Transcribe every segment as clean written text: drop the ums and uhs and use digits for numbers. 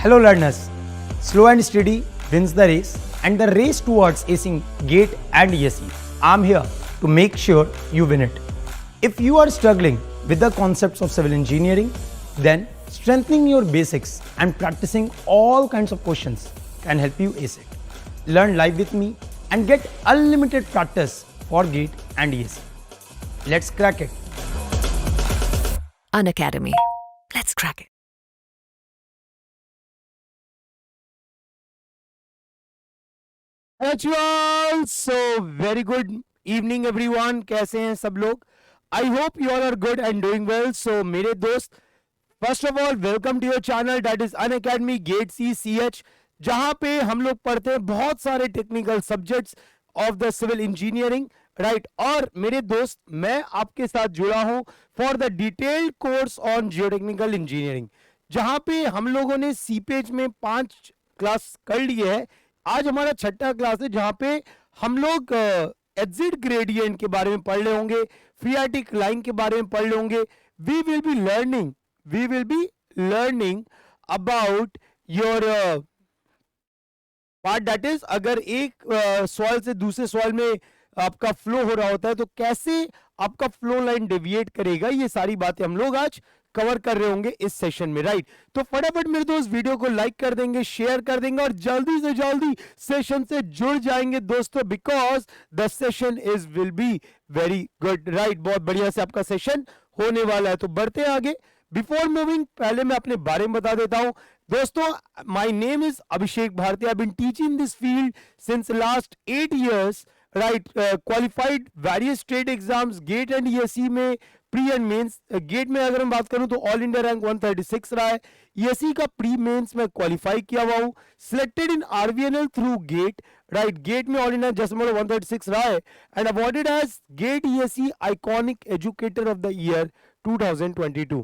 Hello learners, slow and steady wins the race and the race towards acing GATE and ESE. I'm here to make sure you win it. If you are struggling with the concepts of civil engineering, then strengthening your basics and practicing all kinds of questions can help you ace it. Learn live with me and get unlimited practice for GATE and ESE. Let's crack it. Unacademy. Let's crack it. Hello, so very good evening everyone. कैसे हैं सब लोग? I hope you all are good and doing well. So मेरे दोस्त, first of all welcome to your channel that is Unacademy GATE CH, जहाँ पे हम लोग पढ़ते हैं बहुत सारे technical subjects of the civil engineering, right. और मेरे दोस्त, मैं आपके साथ जुड़ा हूं for the detailed course on geotechnical engineering, जहां पे हम लोगों ने सीपेज में 5 क्लास कर लिए है। आज हमारा 6ठा क्लास है, जहां पे हम लोग एक्सिट ग्रेडियंट के बारे में पढ़ रहे होंगे, फ्रीआर्टिक लाइन के बारे में पढ़ रहे होंगे। We will be learning about your part, that is अगर एक सॉइल से दूसरे सॉइल में आपका फ्लो हो रहा होता है तो कैसे आपका फ्लो लाइन डेविएट करेगा, ये सारी बातें हम लोग आज कवर कर रहे होंगे इस सेशन में, राइट। तो फटाफट मेरे दोस्त वीडियो को लाइक कर देंगे, शेयर कर देंगे और जल्दी से जल्दी सेशन से जुड़ जाएंगे दोस्तों, because the session is will be very good, right. बहुत बढ़िया से आपका सेशन होने वाला है। तो बढ़ते हैं आगे। बिफोर मूविंग, पहले मैं अपने बारे में बता देता हूं दोस्तों। My name is Abhishek Bharti. I been teaching this field since last 8 years, right. Qualified various state exams GATE and ESE में, प्री एंड मेंस। गेट में अगर मैं बात करूं तो ऑल इंडिया रैंक 136 रहा है। ईएसई का प्री मेंस में क्वालिफाई किया हुआ हूं, selected in RVNL through GATE, right. GATE में ऑल इंडिया जसमोल 136 रहा है and awarded as GATE ESE iconic educator of the year 2022।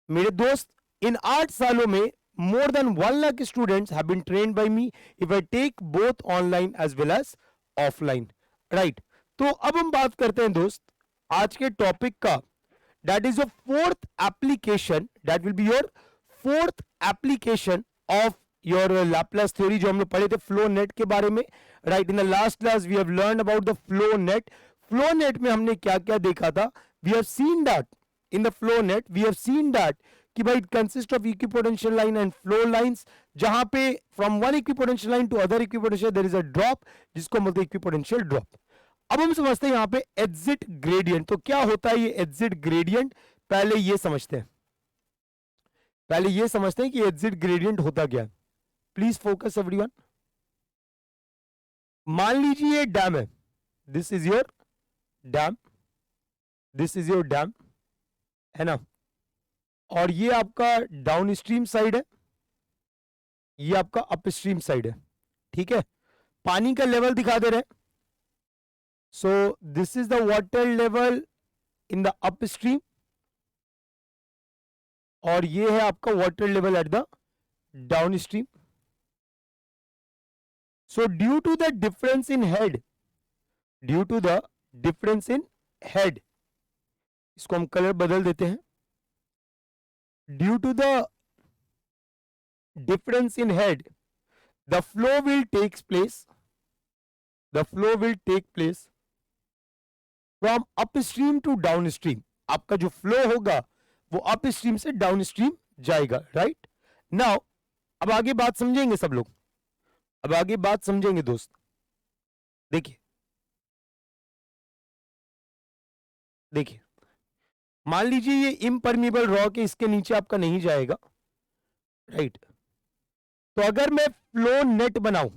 मेरे दोस्त, इन 8 सालों में more than 1 lakh students have been trained by me if I take both online as well as offline, right। तो अब हम बात करते हैं दोस्त आज के टॉपिक का, that is your fourth application, that will be your fourth application of your Laplace theory, जो हम लोग पढ़े थे फ्लो नेट के बारे में, right। in the last class we have learned about the flow net। flow net में हमने क्या क्या देखा था? we have seen that in the flow net we have seen that कि भाई consist of equipotential line and flow lines, जहां पे from one equipotential line to other equipotential there is a drop, जिसको बोलते हैं इक्विपोटेंशियल ड्रॉप। अब हम समझते हैं यहां पे एक्सिट ग्रेडियंट। तो क्या होता है ये एक्सिट ग्रेडियंट? पहले ये समझते हैं कि एक्सिट ग्रेडियंट होता क्या है। Please focus everyone. मान लीजिए ये डैम है, this is your dam, this is your dam, है ना। और ये आपका डाउन स्ट्रीम साइड है, ये आपका अप स्ट्रीम साइड है, ठीक है। पानी का लेवल दिखा दे रहे हैं। So this is the water level in the upstream और ये है आपका water level at the downstream. So due to the difference in head, इसको हम कलर बदल देते हैं। Due to the difference in head, the flow will take place from upstream to downstream। आपका जो फ्लो होगा वो अपस्ट्रीम से डाउनस्ट्रीम जाएगा, राइट। नाउ अब आगे बात समझेंगे सब लोग, अब आगे बात समझेंगे दोस्त। देखिए मान लीजिए ये इम्परमीबल रॉक है, इसके नीचे आपका नहीं जाएगा, राइट। तो अगर मैं फ्लो नेट बनाऊं,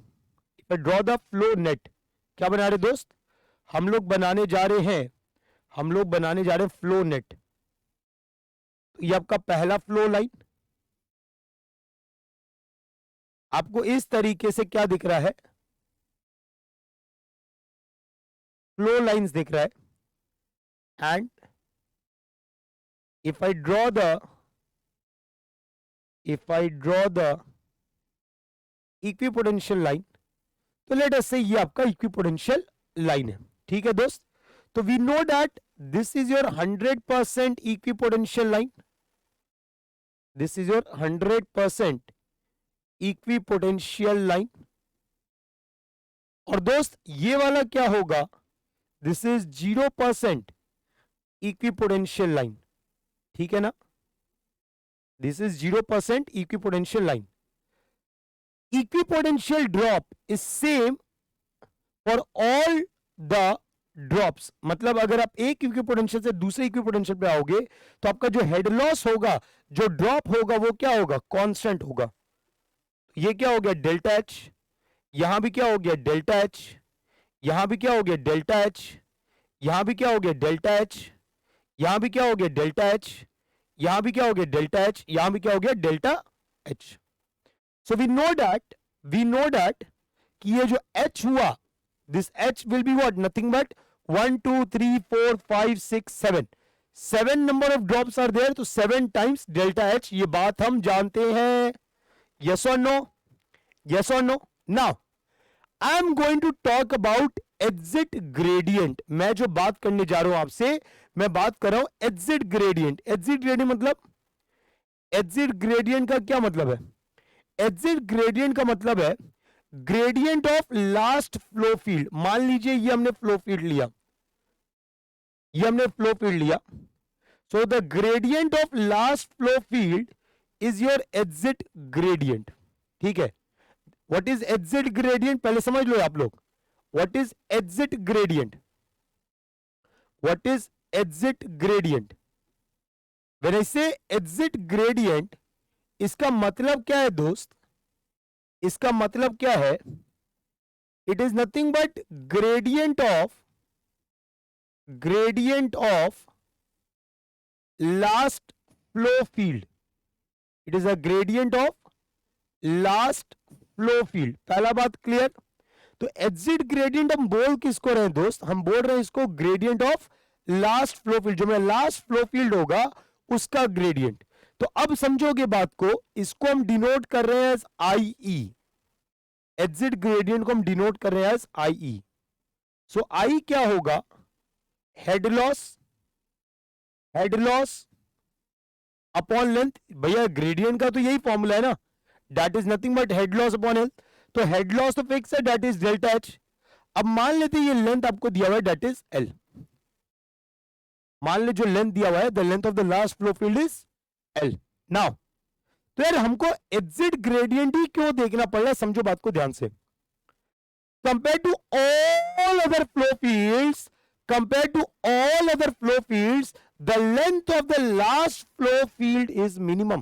ड्रॉ द फ्लो नेट, क्या बना रहे दोस्त? हम लोग बनाने जा रहे हैं फ्लो नेट। तो ये आपका पहला फ्लो लाइन, आपको इस तरीके से क्या दिख रहा है? फ्लो लाइंस दिख रहा है। And if I draw the equipotential line, तो let us say ये आपका equipotential line है, ठीक है दोस्त। तो we know that this is your 100% equipotential line, this is your 100% equipotential line. और दोस्त ये वाला क्या होगा, दिस इज 0% इक्विपोटेंशियल लाइन, ठीक है ना, this is 0% equipotential line. Equipotential drop is same for all the drops, मतलब अगर आप एक इक्विपोटेंशियल से दूसरे इक्विपोटेंशियल पे आओगे तो आपका जो हेड लॉस होगा, जो ड्रॉप होगा, वो क्या होगा, कांस्टेंट होगा। ये क्या हो गया, डेल्टा एच, यहां भी क्या हो गया, डेल्टा एच, यहां भी क्या हो गया, डेल्टा एच, यहां भी क्या हो गया, डेल्टा एच, यहां भी क्या हो गया, डेल्टा एच, यहां भी क्या हो गया, डेल्टा एच, यहां भी क्या हो गया, delta H. So we know that कि ये जो एच हुआ, this H will be what, nothing but 1 2 3 4 5 6 7, 7 number of drops are there, तो 7 टाइम्स डेल्टा एच, ये बात हम जानते हैं। yes or no, yes or no? Now I am going to talk about exit gradient। मैं जो बात करने जा रहा हूं आपसे, मैं बात कर रहा हूं exit gradient। exit gradient मतलब, exit gradient का क्या मतलब है, exit gradient का मतलब है gradient of last flow field। मान लीजिए ये हमने flow field लिया, ये हमने flow field लिया, so the gradient of last flow field is your exit gradient, ठीक है। What is exit gradient, पहले समझ लो आप लोग, what is exit gradient, what is exit gradient, when I say exit gradient, इसका मतलब क्या है दोस्त, इसका मतलब क्या है, it is nothing but gradient of last flow field, it is a gradient of last flow field। पहला बात क्लियर। तो एग्जिट ग्रेडियंट हम बोल किसको रहे हैं दोस्त, हम बोल रहे हैं इसको gradient of last flow field, जो मेरा लास्ट फ्लो फील्ड होगा उसका ग्रेडियंट। तो अब समझोगे बात को, इसको हम डिनोट कर रहे हैं as I E, exit gradient को हम डिनोट कर रहे हैं एज आई ई। सो आई क्या होगा, हेड लॉस अपॉन लेंथ। भैया ग्रेडियंट का तो यही फॉर्मूला है ना, that is nothing but head loss upon health, तो हेड लॉस तो फिक्स है, दैट इज डेल्टा एच। अब मान लेते ये लेंथ आपको दिया हुआ है, दैट इज एल, मान ले जो लेंथ दिया हुआ है, the length of the last flow field is L. Now तो यार हमको एग्जिट ग्रेडियंट ही क्यों देखना पड़ रहा है, समझो बात को ध्यान से। Compare to all other flow fields, compare to all other flow fields, the length of the last flow field is minimum.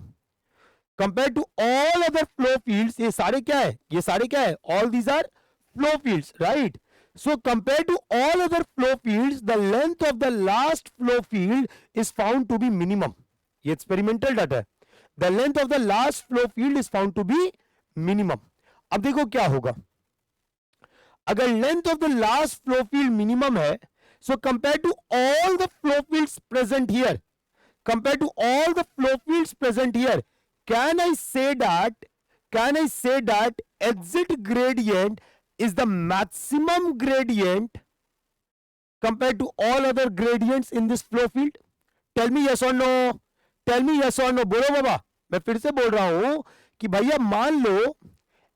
Compare to all other flow fields, ये सारे क्या है, ये सारे क्या है, all these are flow fields, right. So compared to all other flow fields, the length of the last flow field is found to be minimum। ये experimental data है। The length of the last flow field is found to be minimum। अब देखो क्या होगा, अगर length of the last flow field minimum है, so compared to all the flow fields present here, compared to all the flow fields present here, can I say that exit gradient is the maximum gradient compared to all other gradients in this flow field? Tell me yes or no, tell me yes or no, बोलो बाबा। मैं फिर से बोल रहा हूं कि भैया मान लो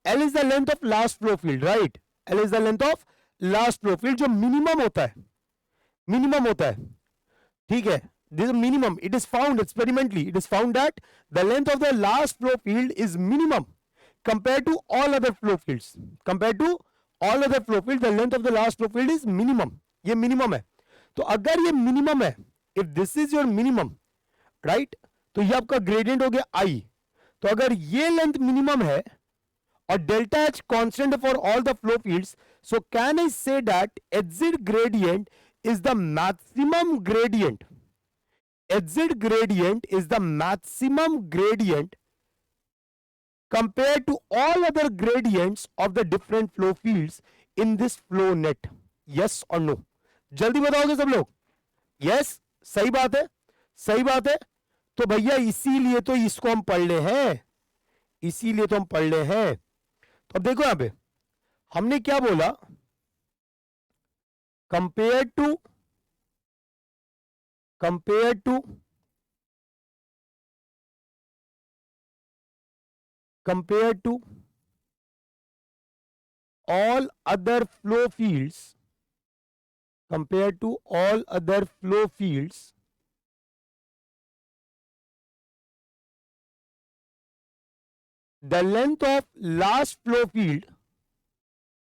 L is the length of last flow field, right? L is the length of last flow field, जो मिनिमम होता है, मिनिमम होता है, ठीक है। This is minimum, it is found experimentally, it is found that the length of the last flow field is minimum compared to all other flow fields, compared to all other flow fields, the length of the last flow field is minimum। ये minimum है, तो अगर ये minimum है, if this is your minimum, right, तो ये आपका gradient हो गया आई। तो अगर ये लेंथ मिनिमम है और delta H constant for all the flow fields, so can I say that exit gradient is the maximum gradient, exit gradient is the maximum gradient compared to all other gradients of the different flow fields in this flow net। yes or no, जल्दी बताओगे सब लोग, yes, सही बात है, सही बात है। तो भैया इसीलिए तो इसको हम पढ़ ले हैं, इसीलिए तो हम पढ़ ले हैं। तो अब देखो यहां पे हमने क्या बोला, compare to all other flow fields, compared to all other flow fields, the length of last flow field,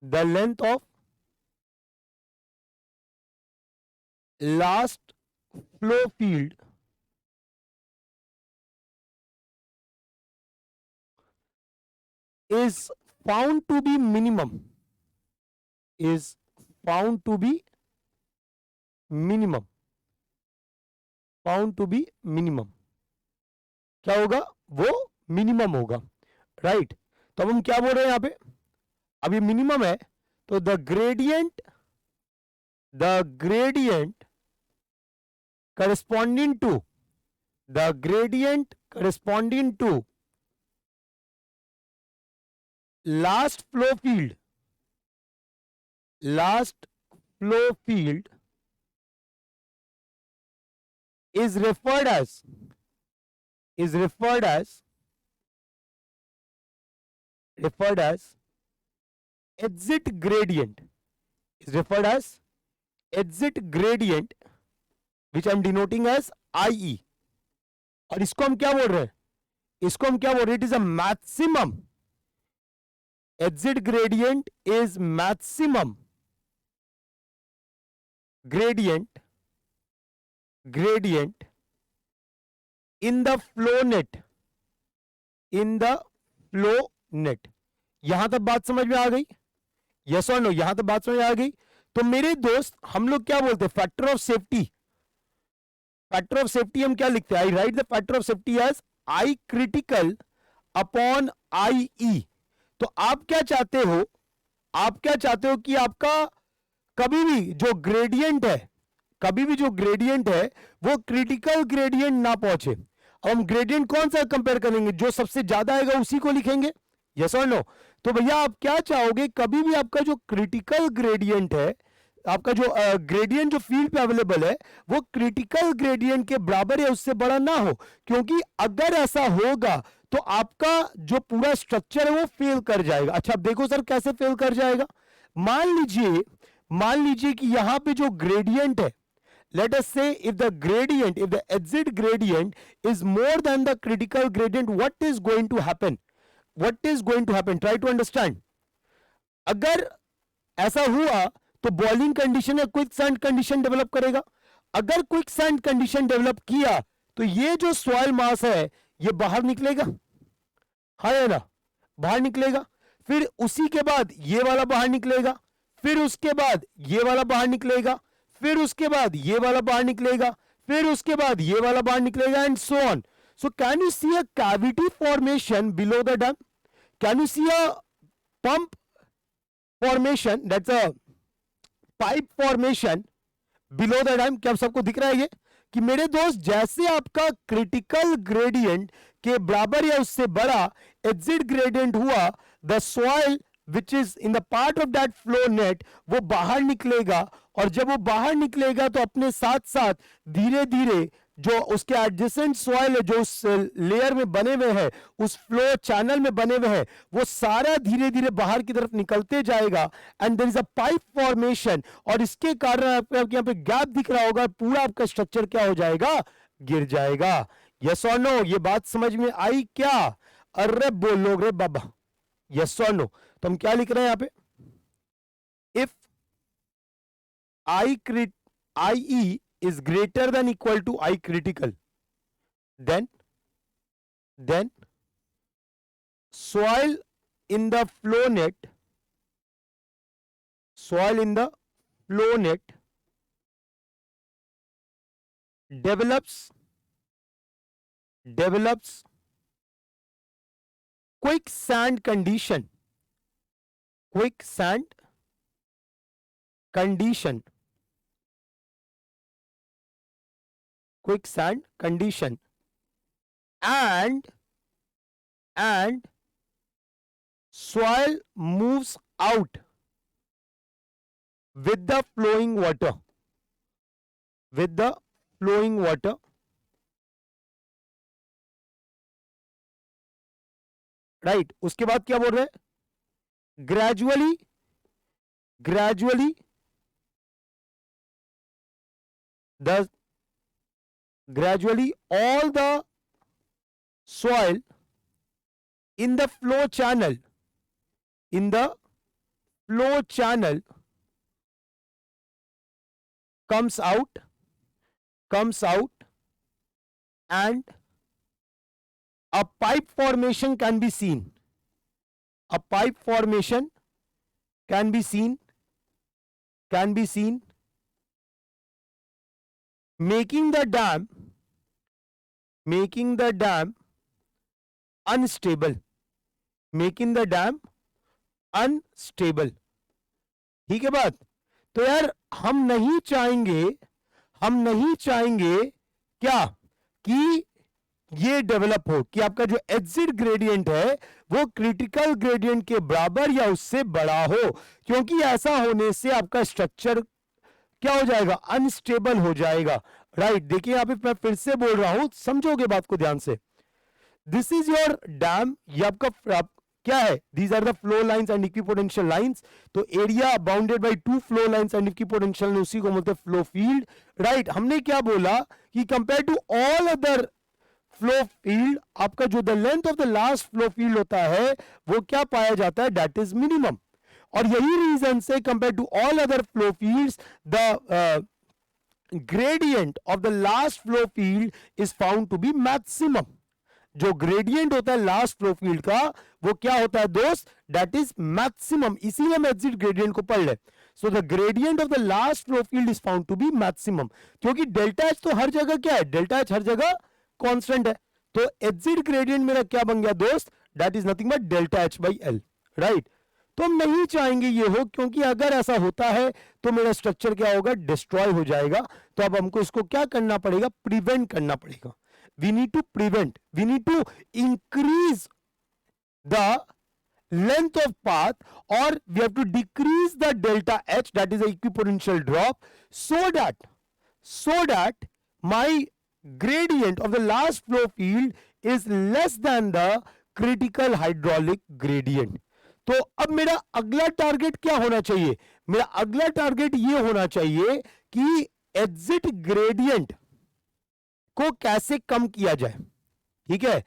the length of last flow field is found to be minimum, is found to be minimum, found to be minimum. क्या होगा? वो minimum होगा, right? तो अब हम क्या बोल रहे हैं यहां पे? अब ये मिनिमम है तो the gradient corresponding to the gradient corresponding to last flow field is referred as exit gradient, is referred as exit gradient, which I am denoting as IE. और इसको हम क्या बोल रहे हैं? इसको हम क्या बोल रहे हैं? It is a maximum. Exit gradient is maximum gradient in the flow net, यहां तक बात समझ में आ गई? यस और नो? यहां तक बात समझ में आ गई? तो मेरे दोस्त, हम लोग क्या बोलते हैं? Factor of safety. Factor of safety हम क्या लिखते हैं? I write the factor of safety as I critical upon I E. तो आप क्या चाहते हो? आप क्या चाहते हो कि आपका कभी भी जो ग्रेडियंट है वो क्रिटिकल ग्रेडियंट ना पहुंचे. अब हम ग्रेडियंट कौन सा कंपेयर करेंगे? जो सबसे ज्यादा आएगा उसी को लिखेंगे. यस और नो? तो भैया आप क्या चाहोगे? कभी भी आपका जो क्रिटिकल ग्रेडियंट है, आपका जो ग्रेडियंट जो फील्ड पे अवेलेबल है, वो क्रिटिकल ग्रेडियंट के बराबर या उससे बड़ा ना हो. क्योंकि अगर ऐसा होगा तो आपका जो पूरा स्ट्रक्चर है वो फेल कर जाएगा. अच्छा, अब देखो सर कैसे फेल कर जाएगा. मान लीजिए कि यहां पे जो ग्रेडियंट है, let us say if the exit gradient is more than the critical gradient, what is going to happen? Try to understand. अगर ऐसा हुआ तो बॉइलिंग कंडीशन या क्विक सैंड कंडीशन डेवलप करेगा. अगर क्विक सैंड कंडीशन डेवलप किया तो ये जो सॉइल मास है ये बाहर निकलेगा, हाँ या ना? बाहर निकलेगा. फिर उसी के बाद ये वाला बाहर निकलेगा, फिर उसके बाद ये वाला बाहर निकलेगा, फिर उसके बाद ये वाला बाहर निकलेगा, फिर उसके बाद ये वाला बाहर निकलेगा, and so on. So can you see a cavity formation below the dam? Can you see a pump formation, that's a pipe formation below the dam? क्या सबको दिख रहा है ये? कि मेरे दोस्त, जैसे आपका क्रिटिकल ग्रेडियंट के बराबर या उससे बड़ा एग्जिट ग्रेडियंट हुआ, the soil which is in the part of that flow net वो बाहर निकलेगा. और जब वो बाहर निकलेगा तो अपने साथ साथ धीरे धीरे जो उसके एडजेसेंट सॉइल है, जो उस लेयर में बने हुए हैं, उस फ्लो चैनल में बने हुए हैं, वो सारा धीरे धीरे बाहर की तरफ निकलते जाएगा. And there is a pipe formation. और इसके कारण आपको यहाँ पे गैप दिख रहा होगा, पूरा आपका स्ट्रक्चर क्या हो जाएगा? गिर जाएगा. यस और नो? ये बात समझ में आई क्या? अरे बोलो रे बाबा. यस और नो? तो हम क्या लिख रहे हैं यहाँ पे? If IE is greater than equal to I critical, then soil in the flow net develops quicksand condition. And soil moves out with the flowing water. Right. उसके बाद क्या बोल रहे हैं? Gradually gradually all the soil in the flow channel comes out and a pipe formation can be seen. A pipe formation can be seen, making the dam unstable. ठीक है बात? तो यार हम नहीं चाहेंगे क्या कि ये डेवलप हो, कि आपका जो एग्जिट ग्रेडियंट है वो क्रिटिकल ग्रेडियंट के बराबर या उससे बड़ा हो, क्योंकि ऐसा होने से आपका स्ट्रक्चर क्या हो जाएगा? अनस्टेबल हो जाएगा, राइट? देखिए यहां पे मैं फिर से बोल रहा हूं, समझोगे बात को ध्यान से। दिस इज योर डैम, ये आपका क्या है? These are the flow lines and equipotential lines. तो area bounded by two flow lines and equipotential, उसी को बोलते हैं फ्लो फील्ड, राइट? हमने क्या बोला कि compare to all other flow field, आपका जो the length of the last flow field होता है वो क्या पाया जाता है? That is minimum. और यही रीजन से compare to all other flow fields the gradient of the last flow field is found to be maximum. जो ग्रेडियंट होता है लास्ट फ्लो फील्ड का वो क्या होता है दोस्त? That is maximum. इसीलिए हम एग्जिट ग्रेडियंट को पढ़ ले। So the gradient of the last flow field is found to be maximum, क्योंकि डेल्टा एच तो हर जगह क्या है? डेल्टा एच हर जगह कांस्टेंट है। तो एग्जिट ग्रेडियंट मेरा क्या बन गया दोस्त? That is nothing but delta H by L, right? तो हम नहीं चाहेंगे ये हो, क्योंकि अगर ऐसा होता है तो मेरा स्ट्रक्चर क्या होगा? डिस्ट्रॉय हो जाएगा। तो अब हमको इसको क्या करना पड़ेगा? प्रिवेंट करना पड़ेगा। we need to prevent, we need to increase the length of path, or we have to decrease the delta H, that is the equipotential drop, so that my gradient of the last flow field is less than the critical hydraulic gradient. तो अब मेरा अगला target क्या होना चाहिए? मेरा अगला target ये होना चाहिए कि एग्जिट ग्रेडियंट को कैसे कम किया जाए। ठीक है,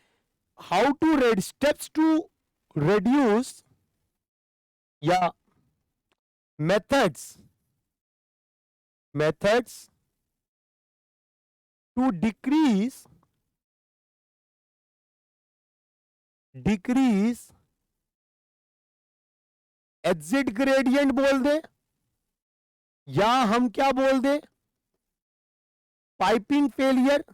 how to red steps to reduce या methods to decrease exit gradient बोल दे, या हम क्या बोल दे, piping failure.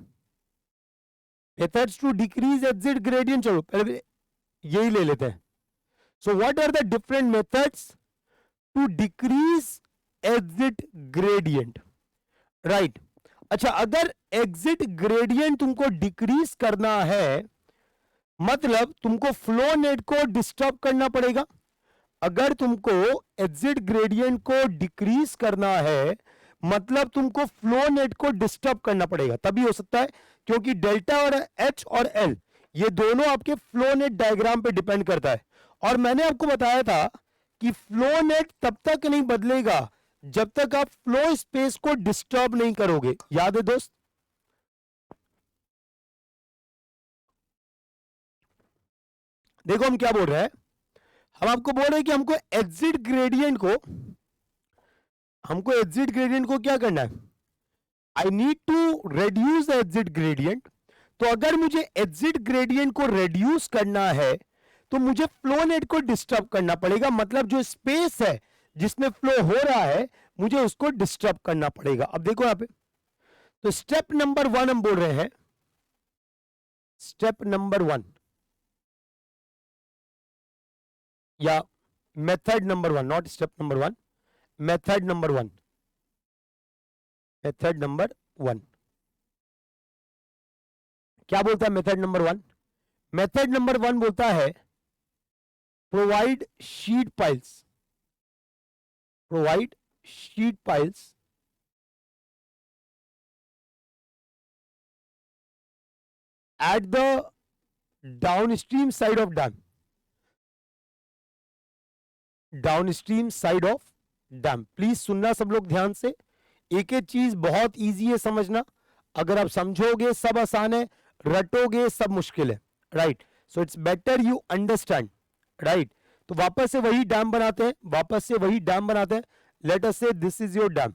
Methods to decrease exit gradient, चलो पहले यही ले लेते हैं। So what are the different methods to decrease exit gradient, right? अच्छा, अगर एग्जिट ग्रेडियंट तुमको डिक्रीज करना है मतलब तुमको फ्लो नेट को डिस्टर्ब करना पड़ेगा। अगर तुमको एग्जिट ग्रेडियंट को डिक्रीज करना है मतलब तुमको फ्लो नेट को डिस्टर्ब करना पड़ेगा, तभी हो सकता है, क्योंकि डेल्टा और एच और एल ये दोनों आपके फ्लो नेट डायग्राम पे डिपेंड करता है। और मैंने आपको बताया था कि फ्लो नेट तब तक नहीं बदलेगा जब तक आप फ्लो स्पेस को डिस्टर्ब नहीं करोगे। याद है दोस्त? देखो हम क्या बोल रहे हैं, हम आपको बोल रहे हैं कि हमको एग्जिट ग्रेडियंट को क्या करना है? I need to reduce the exit gradient. तो अगर मुझे एग्जिट ग्रेडियंट को रेड्यूस करना है तो मुझे फ्लो नेट को डिस्टर्ब करना पड़ेगा, मतलब जो स्पेस है जिसमें फ्लो हो रहा है मुझे उसको डिस्टर्ब करना पड़ेगा। अब देखो यहां पे, तो स्टेप नंबर 1 हम बोल रहे हैं, स्टेप नंबर 1 या method number 1, not step number 1, method number 1, method number 1 क्या बोलता है? मेथड नंबर 1, मेथड नंबर 1 बोलता है provide sheet piles at the downstream side of dam, dam. Please सुनना सब लोग ध्यान से, एक एक चीज बहुत इजी है समझना, अगर आप समझोगे सब आसान है, रटोगे सब मुश्किल है, right. So it's better you understand, right. तो वापस से वही डैम बनाते हैं, वापस से वही डैम बनाते हैं। Late us say this is your dam,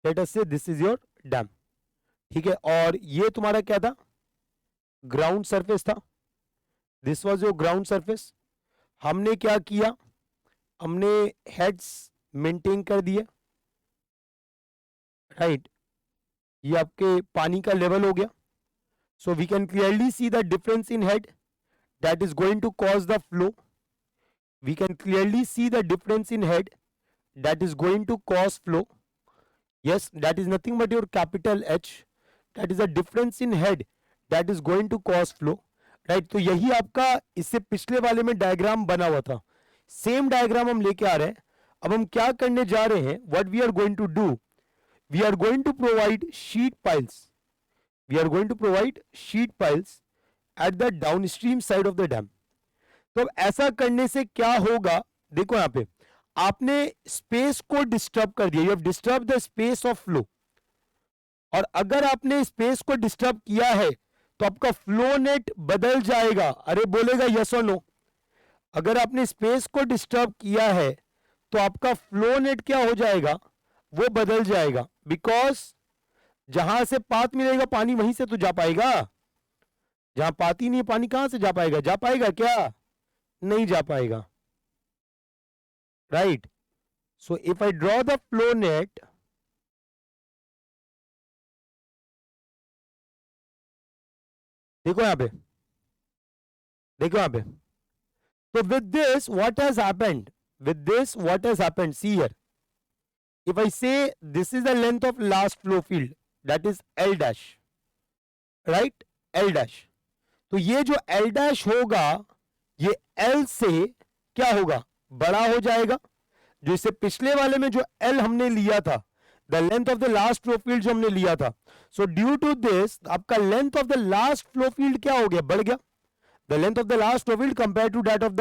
late us say this is your dam, ठीक है। और ये तुम्हारा क्या था, ग्राउंड सरफेस था, this was your ground surface. हमने क्या किया, हमने हेड्स मेंटेन कर दिए, राइट। ये आपके पानी का लेवल हो गया। So we can clearly see the difference in head that is going to cause the flow. We can clearly see the difference in head that is going to cause flow. Yes, that is nothing but your capital H. That is the difference in head that is going to cause flow. Right? तो यही आपका इससे पिछले वाले में diagram बना हुआ था, सेम डायग्राम हम लेके आ रहे हैं। अब हम क्या करने जा रहे हैं, what we are going to do, we are going to provide sheet piles. We are going to provide sheet piles at the downstream side of the dam. तो अब ऐसा करने से क्या होगा, देखो यहां पे आपने स्पेस को डिस्टर्ब कर दिया, you have disturb the space of flow. और अगर आपने स्पेस को डिस्टर्ब किया है तो आपका फ्लो नेट बदल जाएगा। अरे बोलेगा यस और नो। अगर आपने स्पेस को डिस्टर्ब किया है तो आपका फ्लो नेट क्या हो जाएगा, वो बदल जाएगा। बिकॉज जहां से पाथ मिलेगा पानी वहीं से तो जा पाएगा, जहां पाती नहीं पानी कहां से जा पाएगा, जा पाएगा क्या, नहीं जा पाएगा, right. So if I draw the flow net, देखो यहां पे, देखो यहां पे, तो with this what has happened, with this what has happened, see here, if I say this is the length of last flow field that is L dash, right, L dash. तो ये जो एल डैश होगा ये L से क्या होगा, बड़ा हो जाएगा। जो इससे पिछले वाले में जो एल हमने लिया था, the length of the last flow field जो हमने लिया था, सो ड्यू टू दिस आपका length of the last flow field क्या हो गया, बढ़ गया। The length of the last flow field compare to that of the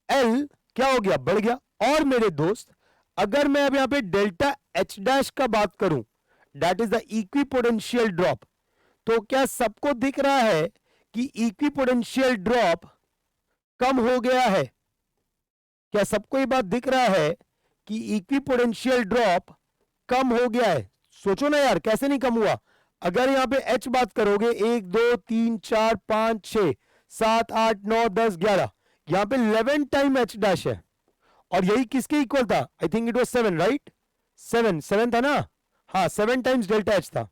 L क्या हो गया, बढ़ गया। और मेरे दोस्त अगर मैं अब यहां पे डेल्टा एच डैश का बात करूं, that is the equipotential drop, तो क्या सबको दिख रहा है कि इक्विपोटेंशियल ड्रॉप कम हो गया है? क्या सबको ये बात दिख रहा है कि इक्विपोटेंशियल ड्रॉप कम हो गया है? सोचो ना यार, कैसे नहीं कम हुआ। अगर यहां पे H बात करोगे 1 2 3 4 5 6 7 8 9 10 11, यहां पे 11 टाइम H डैश है। और यही किसके इक्वल था, I think it was 7, right, 7 था ना, हाँ 7 टाइम्स डेल्टा H था,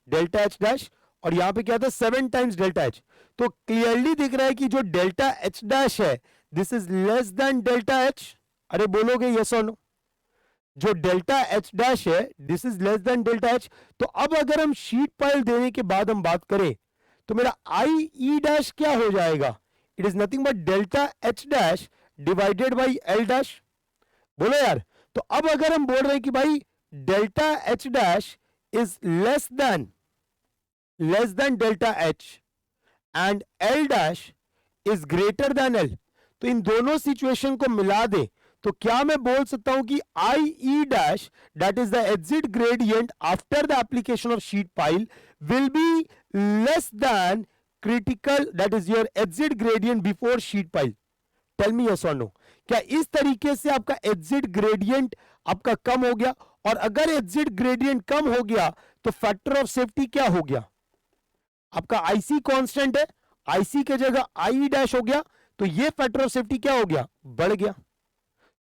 डेल्टा H डैश। और यहां पे क्या था, 7 टाइम्स डेल्टा H। तो क्लियरली दिख रहा है कि जो डेल्टा H डैश है this is less then delta H। अरे बोलोगे यस और नो, जो डेल्टा H डैश है this is less then delta H। तो अब अगर हम शीट पाइल देने के बाद हम बात करें तो मेरा आई ई डैश क्या हो जाएगा, it is nothing but delta H dash divided by L dash. बोलो यार, तो अब अगर हम बोल रहे हैं कि भाई delta H dash is less then delta H and L dash is greater than L, तो इन दोनों सिचुएशन को मिला दे तो क्या मैं बोल सकता हूं कि I E dash that is the exit gradient after the application of sheet pile will be less than critical that is your exit gradient before sheet pile. Tell me yes और नो, क्या इस तरीके से आपका exit gradient आपका कम हो गया? और अगर एग्जिट ग्रेडियंट कम हो गया तो फैक्टर ऑफ सेफ्टी क्या हो गया, आपका आईसी कांस्टेंट है, आईसी के जगह आई डैश हो गया, तो ये फैक्टर ऑफ सेफ्टी क्या हो गया, बढ़ गया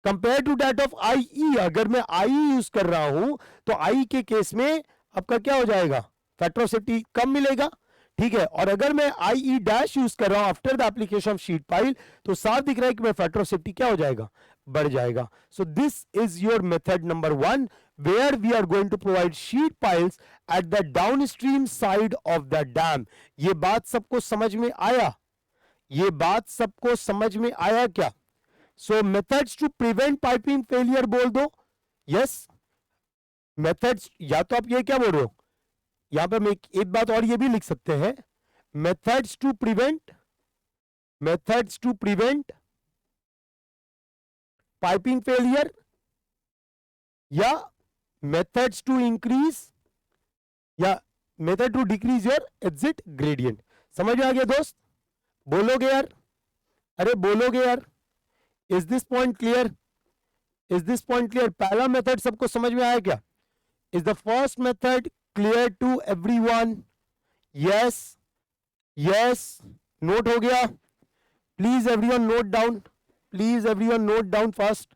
कंपेयर टू दैट ऑफ आई। अगर मैं आई यूज कर रहा हूं तो आई के केस में आपका क्या हो जाएगा, फैक्टर ऑफ सेफ्टी कम मिलेगा, ठीक है। और अगर मैं आई ई डैश यूज कर रहा हूं after the application of sheet pile तो साफ दिख रहा है कि मेरा फैक्टर ऑफ सेफ्टी क्या हो जाएगा, बढ़ जाएगा। सो this is your method number 1 where we are going to provide sheet piles at the downstream side of the dam। ये बात सबको समझ में आया, ये बात सबको समझ में आया क्या? So methods to prevent piping failure बोल दो, यस मेथड्स, या तो आप ये क्या बोल रहे हो, यहां पर मैं एक बात और ये भी लिख सकते हैं, methods to prevent piping failure या मेथड्स टू इंक्रीज या method to decrease your exit gradient. समझ में आ गया दोस्त? बोलोगे यार? अरे बोलोगे यार? Is this point clear? Is this point clear? पहला मेथड सबको समझ में आया क्या? Is the first method clear to everyone? Yes, yes, note हो गया? Please everyone note down, please everyone note down fast.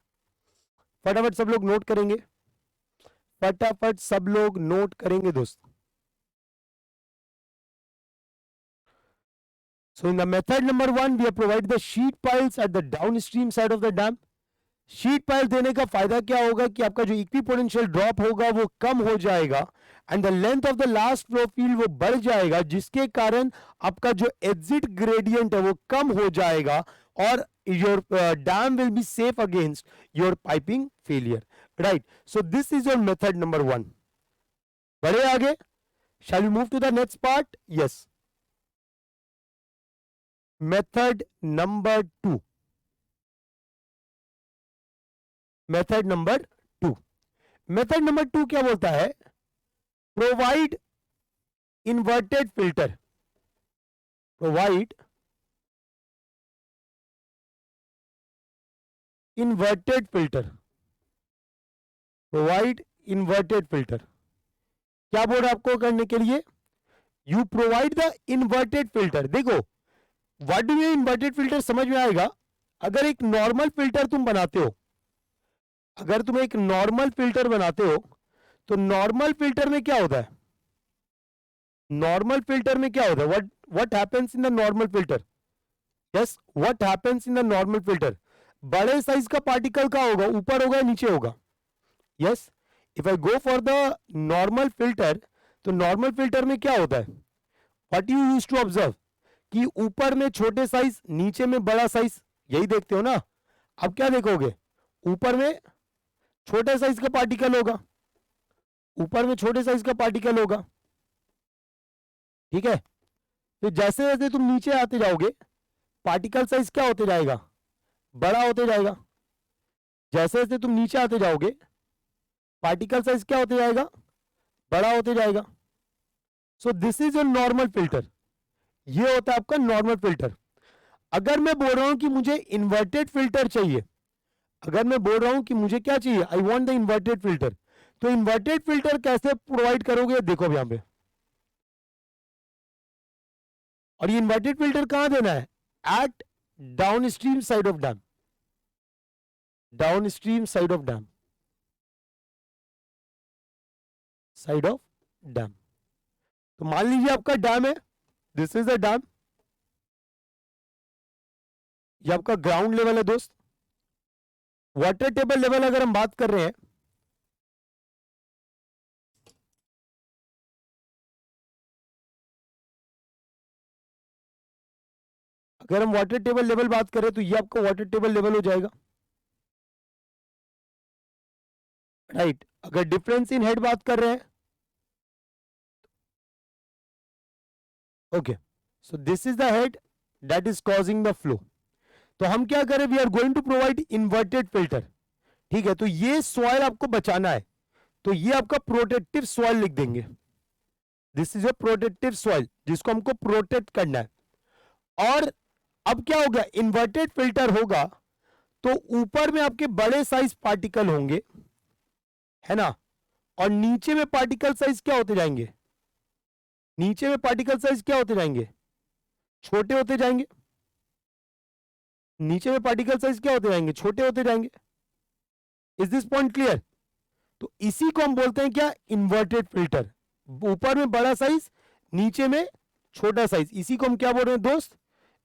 फटाफट सब लोग नोट करेंगे, फटाफट सब लोग नोट करेंगे दोस्त। So in the method number 1, we have provided the sheet piles at the downstream side of the dam. Sheet pile देने का फायदा क्या होगा कि आपका जो इक्विपोटेंशियल ड्रॉप होगा वो कम हो जाएगा and the length of the last flow field वो बढ़ जाएगा, जिसके कारण आपका जो एग्जिट ग्रेडियंट है वो कम हो जाएगा और your dam will be safe against your piping failure, right? So this is your method number 1। बढ़े आगे, shall we move to the next part? Yes, method number 2। Method number 2, method number 2 क्या बोलता है? Provide inverted filter, provide inverted filter, provide inverted filter. क्या बोल रहा है आपको करने के लिए? You provide the inverted filter. देखो, what do you inverted filter समझ में आएगा। अगर एक नॉर्मल फिल्टर तुम बनाते हो, अगर तुम एक नॉर्मल फिल्टर बनाते हो तो नॉर्मल फिल्टर में क्या होता है? नॉर्मल फिल्टर में क्या होता है? What happens in the normal filter? Yes, what happens in the normal filter? बड़े साइज का पार्टिकल का होगा, ऊपर होगा नीचे होगा? Yes, if I go for the normal filter, तो नॉर्मल फिल्टर में क्या होता है? What you use to observe कि ऊपर में छोटे साइज, नीचे में बड़ा साइज, यही देखते हो ना? अब क्या देखोगे? ऊपर में छोटे साइज का पार्टिकल होगा, ऊपर में छोटे साइज का पार्टिकल होगा, ठीक है? तो जैसे जैसे तुम नीचे आते जाओगे पार्टिकल साइज क्या होते जाएगा? बड़ा होते जाएगा। जैसे जैसे तुम नीचे आते जाओगे पार्टिकल साइज क्या होते जाएगा? बड़ा होते जाएगा। सो this is your normal filter. ये होता है आपका नॉर्मल फिल्टर। अगर मैं बोल रहा हूं कि मुझे इन्वर्टेड फिल्टर चाहिए, अगर मैं बोल रहा हूं कि मुझे क्या चाहिए, I want the inverted filter, तो इन्वर्टेड फिल्टर कैसे प्रोवाइड करोगे? देखो अब यहां पे, और ये इन्वर्टेड फिल्टर कहां देना है? At downstream side of dam, downstream side of dam, side of dam. तो मान लीजिए आपका डैम है, दिस इज द डैम, ये आपका ग्राउंड लेवल है दोस्त। वाटर टेबल लेवल अगर हम बात कर रहे हैं, अगर हम वाटर टेबल लेवल बात करें तो ये आपका वाटर टेबल लेवल हो जाएगा, राइट? अगर डिफरेंस इन हेड बात कर रहे हैं, okay, so this is the head that is causing the flow. तो हम क्या करें? We are going to provide inverted filter, ठीक है? तो ये सॉइल आपको बचाना है, तो ये आपका प्रोटेक्टिव सॉइल लिख देंगे। This is a protective soil, जिसको हमको प्रोटेक्ट करना है। और अब क्या होगा? इन्वर्टेड फिल्टर होगा तो ऊपर में आपके बड़े साइज पार्टिकल होंगे, है ना? और नीचे में पार्टिकल साइज क्या होते जाएंगे? नीचे में पार्टिकल साइज क्या होते जाएंगे? छोटे होते जाएंगे। नीचे में पार्टिकल साइज क्या होते जाएंगे? छोटे होते जाएंगे। Is this point clear? तो इसी को हम बोलते हैं क्या? Inverted filter. ऊपर में बड़ा साइज, नीचे में छोटा साइज, इसी को हम क्या बोल रहे हैं दोस्त?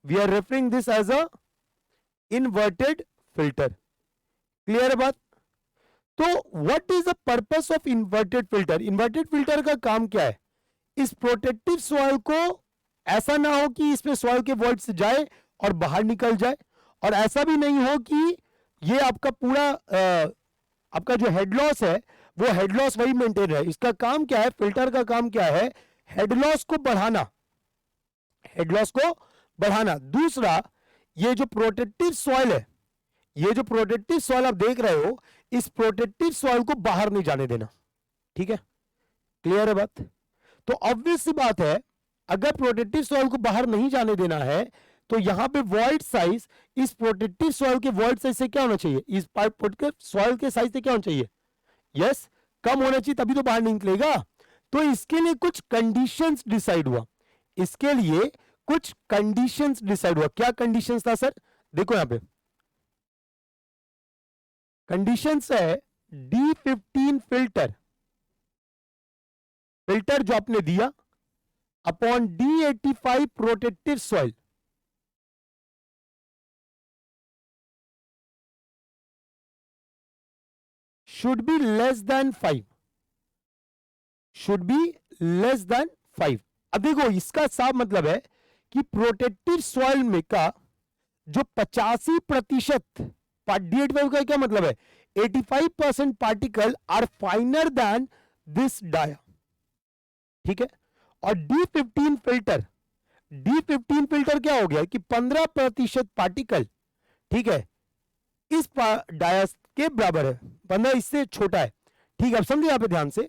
We are referring this as a inverted filter. Clear है बात? तो what is the purpose of inverted filter? Inverted filter का काम क्या है? इस प्रोटेक्टिव सॉइल को ऐसा ना हो कि इसमें सॉइल के वॉइड्स जाए और बाहर निकल जाए, और ऐसा भी नहीं हो कि ये आपका पूरा आपका जो हेड लॉस है वो हेड लॉस वही मेंटेन रहे। इसका काम क्या है? फिल्टर का काम क्या है? हेड लॉस को बढ़ाना, हेड लॉस को बढ़ाना। दूसरा, ये जो प्रोटेक्टिव सॉइल है, ये जो प्रोटेक्टिव सॉइल आप देख रहे हो, इस प्रोटेक्टिव सॉइल को बाहर नहीं जाने देना। ठीक है, क्लियर है बात? तो ऑब्वियस सी बात है, अगर प्रोटेक्टिव सॉइल को बाहर नहीं जाने देना है तो यहां पे वॉइड साइज, इस प्रोटेक्टिव सॉइल के वॉइड साइज से क्या होना चाहिए, इस सॉइल के साइज से क्या होना चाहिए, यस, कम होना चाहिए, तभी तो बाहर नहीं निकलेगा। तो इसके लिए कुछ कंडीशंस डिसाइड हुआ, इसके लिए कुछ कंडीशंस डिसाइड हुआ। क्या कंडीशंस था सर? देखो यहां पे कंडीशंस है D15 फिल्टर, फिल्टर जो आपने दिया upon D85 protective soil, should be less than 5, should be less than 5। अब देखो इसका साफ मतलब है कि प्रोटेक्टिव सॉइल में का जो 85% D85 का क्या मतलब है, 85% particle are finer than this dia. ठीक है, और D15 फिल्टर, D15 फिल्टर क्या हो गया कि 15% पार्टिकल, ठीक है, इस डाया के बराबर है, 15 इससे छोटा है। ठीक है, अब समझे यहां पे ध्यान से।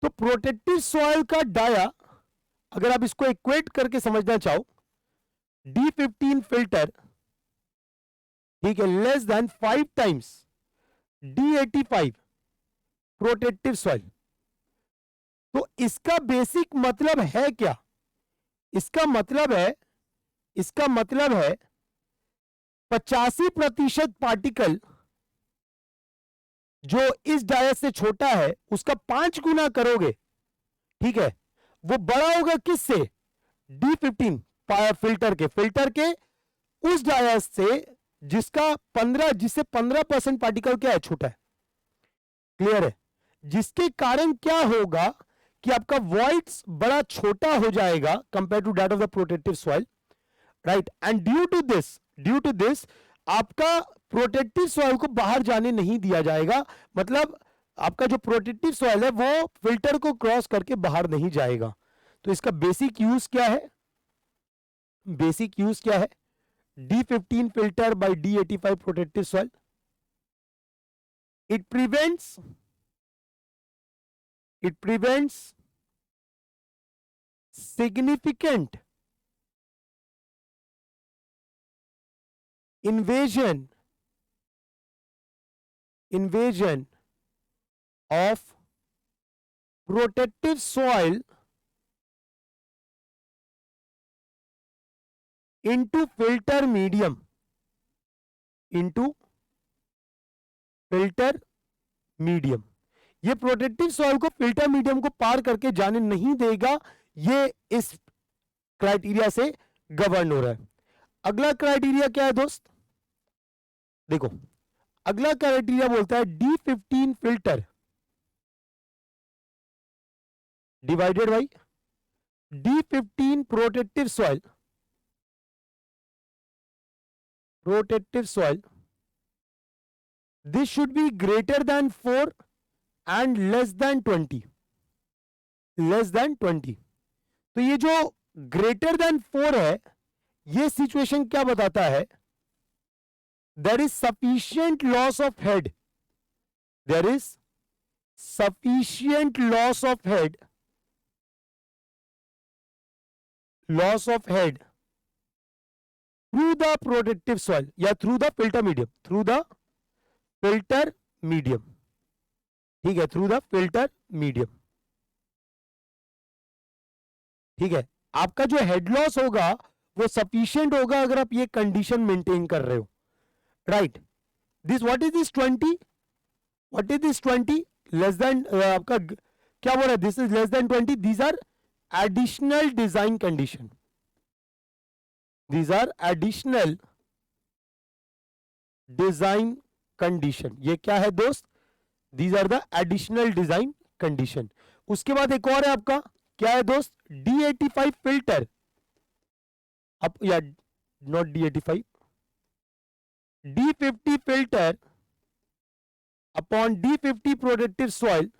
तो प्रोटेक्टिव सॉइल का डाया, अगर आप इसको इक्वेट करके समझना चाहो, D15 फिल्टर, ठीक है, less than 5 times D85 protective soil. तो इसका बेसिक मतलब है क्या? इसका मतलब है 85% पार्टिकल जो इस डायस से छोटा है उसका 5 गुना करोगे, ठीक है, वो बड़ा होगा किससे, D15 फिल्टर के उस डायस से जिससे 15% पार्टिकल क्या है, छोटा है। क्लियर है? जिसके कारण क्या होगा कि आपका वॉइड्स बड़ा छोटा हो जाएगा compare to that of the protective soil, right. And due to this आपका प्रोटेक्टिव सॉइल को बाहर जाने नहीं दिया जाएगा, मतलब आपका जो प्रोटेक्टिव सॉइल है वो फिल्टर को क्रॉस करके बाहर नहीं जाएगा। तो इसका बेसिक यूज क्या है, D15 filter by D85 protective soil, it prevents significant invasion of protective soil into filter medium, ये प्रोटेक्टिव सॉइल को फिल्टर मीडियम को पार करके जाने नहीं देगा, ये इस क्राइटेरिया से गवर्न हो रहा है। अगला क्राइटेरिया क्या है दोस्त, देखो अगला क्राइटेरिया बोलता है D15 filter divided by D15 protective soil, this should be greater than 4 and less than 20, तो ये जो greater than 4 है, ये सिचुएशन क्या बताता है, there is sufficient loss of head through the protective soil या through the filter medium, ठीक है, थ्रू द फिल्टर मीडियम। ठीक है, आपका जो हेड लॉस होगा वो सफिशिएंट होगा अगर आप ये कंडीशन मेंटेन कर रहे हो, right. This what is this 20 less than, आपका क्या बोल रहा है, this is less than 20, these are additional design condition, ये क्या है दोस्त, these are the additional design condition. उसके बाद एक और है आपका, क्या है दोस्त, D85 फिल्टर, अब या not D85, D50 filter upon D50 protective soil,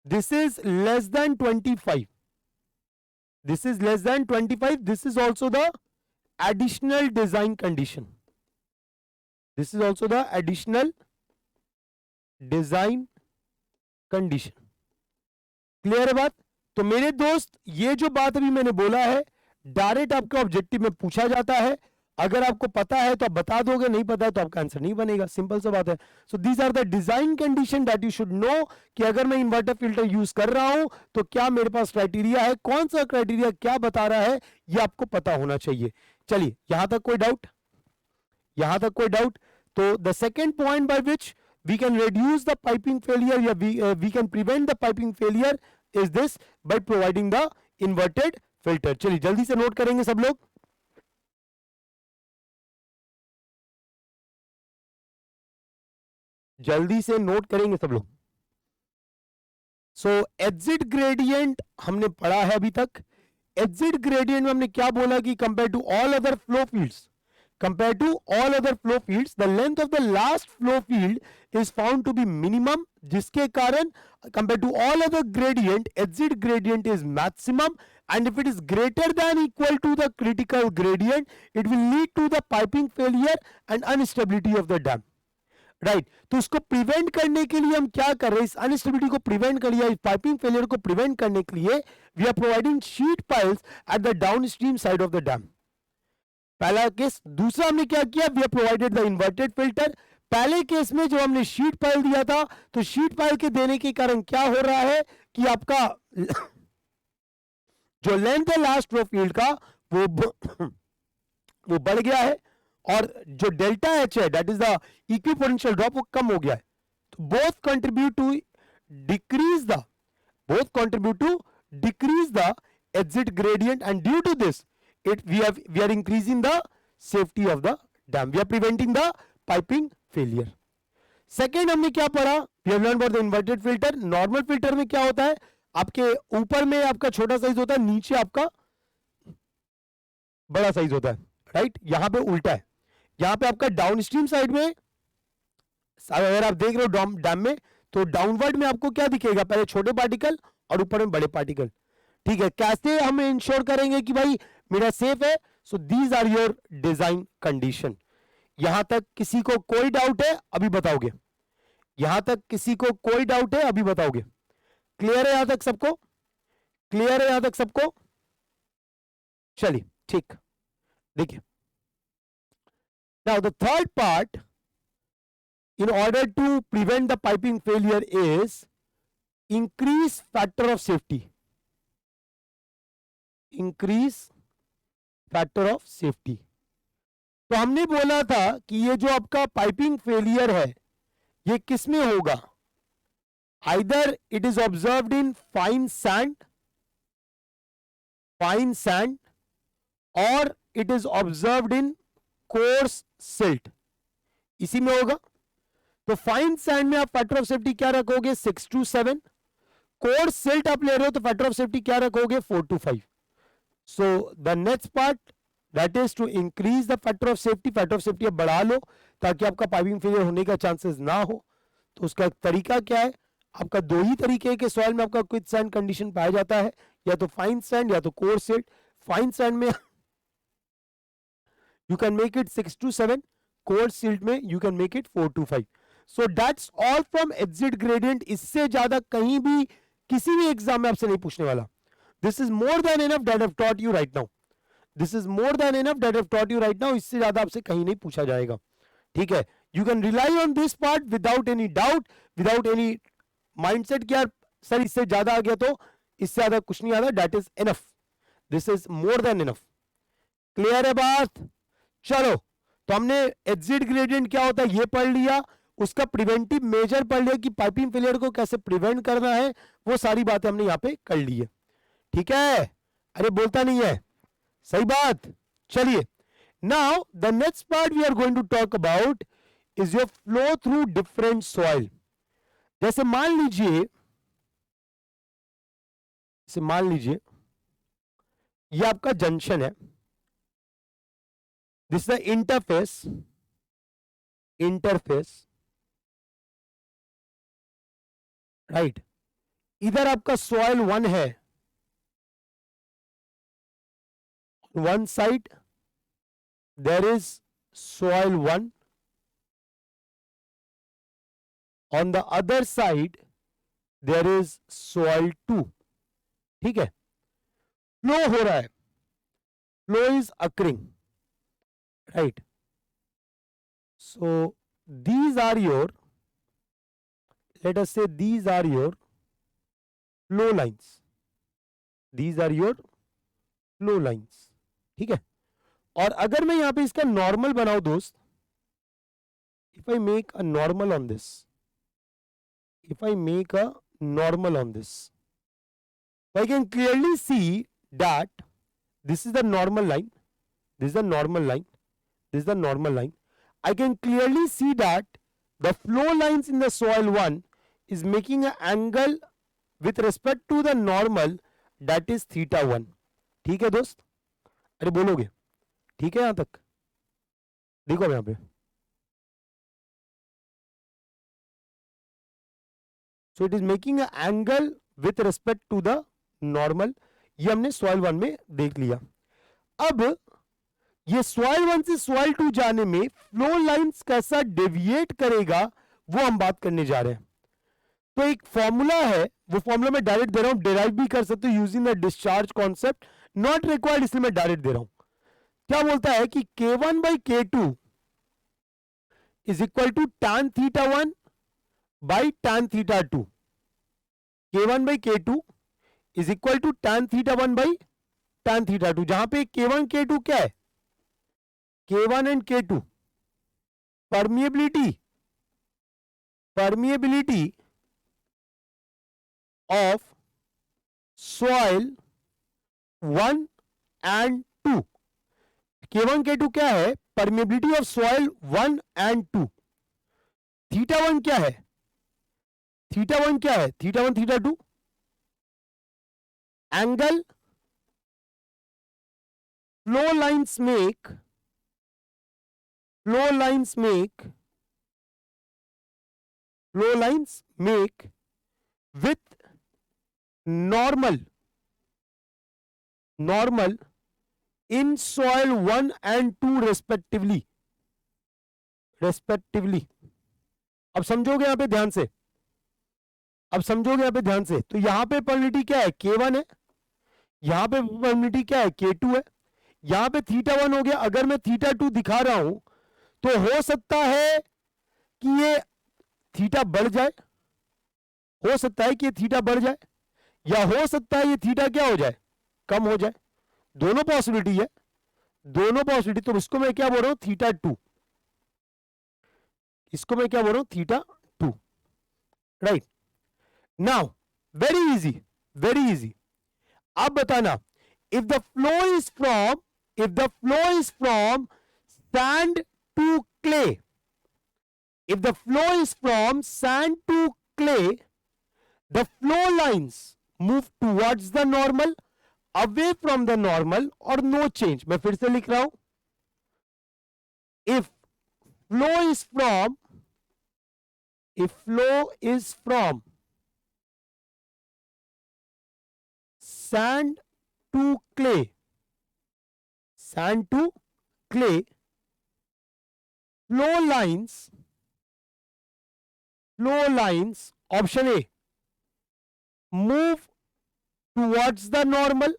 this is less than 25, this is also the additional design condition. This is also the additional design condition. Clear है बात? तो मेरे दोस्त, ये जो बात अभी मैंने बोला है डायरेक्ट आपके ऑब्जेक्टिव में पूछा जाता है. अगर आपको पता है तो आप बता दोगे, नहीं पता है तो आपका आंसर नहीं बनेगा. सिंपल सा बात है. So these are the design condition that you should know कि अगर मैं इन्वर्टर फिल्टर यूज कर रहा हूं तो क्या मेरे पास क्राइटेरिया है, कौन सा क्राइटेरिया क्या बता रहा है, ये आपको पता होना चाहिए. चलिए, यहां तक कोई डाउट? यहां तक कोई डाउट? तो the second point by which we can reduce the piping failure, या we can prevent the piping failure is this, by providing the inverted filter. चलिए जल्दी से नोट करेंगे सब लोग. जल्दी से नोट करेंगे सब लोग. सो एग्जिट ग्रेडियंट हमने पढ़ा है अभी तक. एग्जिट ग्रेडियंट में हमने क्या बोला कि compare to all other flow fields, compared to all other flow fields, the length of the last flow field is found to be minimum, जिसके कारण compared to all other gradient, exit gradient is maximum, and if it is greater than equal to the critical gradient, it will lead to the piping failure and instability of the dam. Right तो उसको prevent करने के लिए हम क्या कर रहे हैं, इस अनस्टेबिलिटी को प्रिवेंट कर लिया, इस पाइपिंग फेलियर को प्रिवेंट करने के लिए we are providing sheet piles at the downstream side of the dam. पहला केस. दूसरा हमने क्या किया, we have provided the inverted filter. पहले केस में जो हमने शीट पाइल दिया था, तो शीट पाइल के देने के कारण क्या हो रहा है कि आपका जो लेंथ है लास्ट फ्लो फील्ड का वो बढ़ गया है, और जो डेल्टा एच है that is the equipotential drop, वो कम हो गया है. तो both contribute to decrease the exit gradient, and due to this we are increasing the safety of the dam, we are preventing the piping failure. Second हमने क्या पढ़ा, we have learned about the inverted filter. Normal filter में क्या होता है, आपके ऊपर में आपका छोटा साइज होता है, नीचे आपका बड़ा साइज होता है. राइट, यहां पे उल्टा है. यहां पे आपका डाउन स्ट्रीम साइड में अगर आप देख रहे हो डैम में, तो डाउनवर्ड में आपको क्या दिखेगा, पहले छोटे पार्टिकल और ऊपर में बड़े पार्टिकल. ठीक है, कैसे हम इंश्योर करेंगे कि भाई मेरा सेफ है. So these are your design condition. यहां तक किसी को कोई डाउट है, अभी बताओगे? यहां तक किसी को कोई डाउट है, अभी बताओगे? क्लियर है यहां तक सबको? क्लियर है यहां तक सबको? चलिए ठीक. देखिए, now the third part in order to prevent the piping failure is increase factor of safety. Increase factor of safety. तो हमने बोला था कि ये जो आपका पाइपिंग फेलियर है ये किस में होगा, either it is observed in fine sand और it is observed in coarse silt, इसी में होगा. तो फाइन सैंड में आप फैक्टर ऑफ सेफ्टी क्या रखोगे, 6 to 7. कोर्स सिल्ट आप ले रहे हो तो फैक्टर ऑफ सेफ्टी क्या रखोगे, 4 to 5. So the next part that is to increase the factor of safety. Factor of safety आप बढ़ा लो ताकि आपका पाइपिंग फेलियर होने का चांसेस ना हो. तो उसका तरीका क्या है, आपका दो ही तरीके के सॉइल में आपका क्विक सैंड कंडीशन पाया जाता है, या तो फाइन सैंड या तो कोर्स सिल्ट. फाइन सैंड में you can make it 6 to 7, coarse silt में you can make it 4 to 5. So that's all from exit gradient. इससे ज्यादा कहीं भी किसी भी एग्जाम में आपसे नहीं पूछने वाला. This is more than enough that I've taught you right now. This is more than enough that I've taught you right now. इससे ज्यादा आपसे कहीं नहीं पूछा जाएगा. ठीक है, you can rely on this part without any doubt, without any mindset कि यार सर इससे ज्यादा आ गया तो इससे ज्यादा कुछ नहीं आता. That is enough. This is more than enough. Clear है बात? चलो, तो हमने एग्जिट ग्रेडियंट क्या होता है ये पढ़ लिया, उसका प्रिवेंटिव मेजर पढ़ लिया कि पाइपिंग फेलियर को कैसे प्रिवेंट करना है, वो सारी बातें हमने यहाँ पे कर ली है. ठीक है, अरे बोलता नहीं है, सही बात. चलिए, now the next part we are going to talk about is your flow through different soil. जैसे मान लीजिए ये आपका जंक्शन है, दिस द इंटरफेस राइट. इधर आपका सॉइल 1 है, one side, there is soil 1, on the other side there is soil 2. ठीक है, फ्लो हो रहा है, flow is occurring, right. So these are your, let us say these are your flow lines, these are your flow lines. ठीक है, और अगर मैं यहां पे इसका नॉर्मल बनाऊं दोस्त, if I make a normal on this, if I make a normal on this, I can clearly see that this is the normal line, this is the normal line, this is the normal line. I can clearly see that the flow lines in the soil 1 is making an angle with respect to the normal, that is theta 1. ठीक है दोस्त, अरे बोलोगे ठीक है यहां तक? देखो यहां पे, so it is making an angle with respect to the normal. ये हमने soil 1 में देख लिया. अब ये soil 1 से soil 2 जाने में फ्लो लाइंस कैसा डेविएट करेगा वो हम बात करने जा रहे हैं. तो एक फॉर्मूला है, वो फॉर्मूला मैं डायरेक्ट दे रहा हूं, डेराइव भी कर सकते हो using the discharge concept, not required, इसलिए मैं डायरेक्ट दे रहा हूं. क्या बोलता है कि K1 by K2 is equal to tan theta 1 by tan theta 2. K1 by K2 is equal to tan theta 1 by tan theta 2. जहां पे K1 K2 क्या है, K1 and K2 permeability of soil 1 and 2. K1 K2 क्या है, permeability of soil 1 and 2. Theta 1 क्या है, theta 1 क्या है, theta 1 theta 2, angle flow lines make with normal in soil 1 and 2 respectively. अब समझोगे यहां पे ध्यान से, तो यहां पे परमिबिलिटी क्या है, K1 है, यहां पे परमिबिलिटी क्या है, K2 है, यहां पे थीटा 1 हो गया. अगर मैं थीटा 2 दिखा रहा हूं तो हो सकता है कि ये थीटा बढ़ जाए, हो सकता है कि ये थीटा बढ़ जाए, या हो सकता है ये थीटा क्या हो जाए, कम हो जाए. दोनों पॉसिबिलिटी है, दोनों पॉसिबिलिटी. तो इसको मैं क्या बोल रहा हूं, थीटा 2, इसको मैं क्या बोल रहा हूं, theta 2, right. Now very easy, आप बताना, if the flow is from sand to clay, if the flow is from sand to clay, the flow lines move towards the normal, away from the normal, or no change. मैं फिर से लिख रहा हूं, if flow is from sand to clay, flow lines, option A, move towards the normal,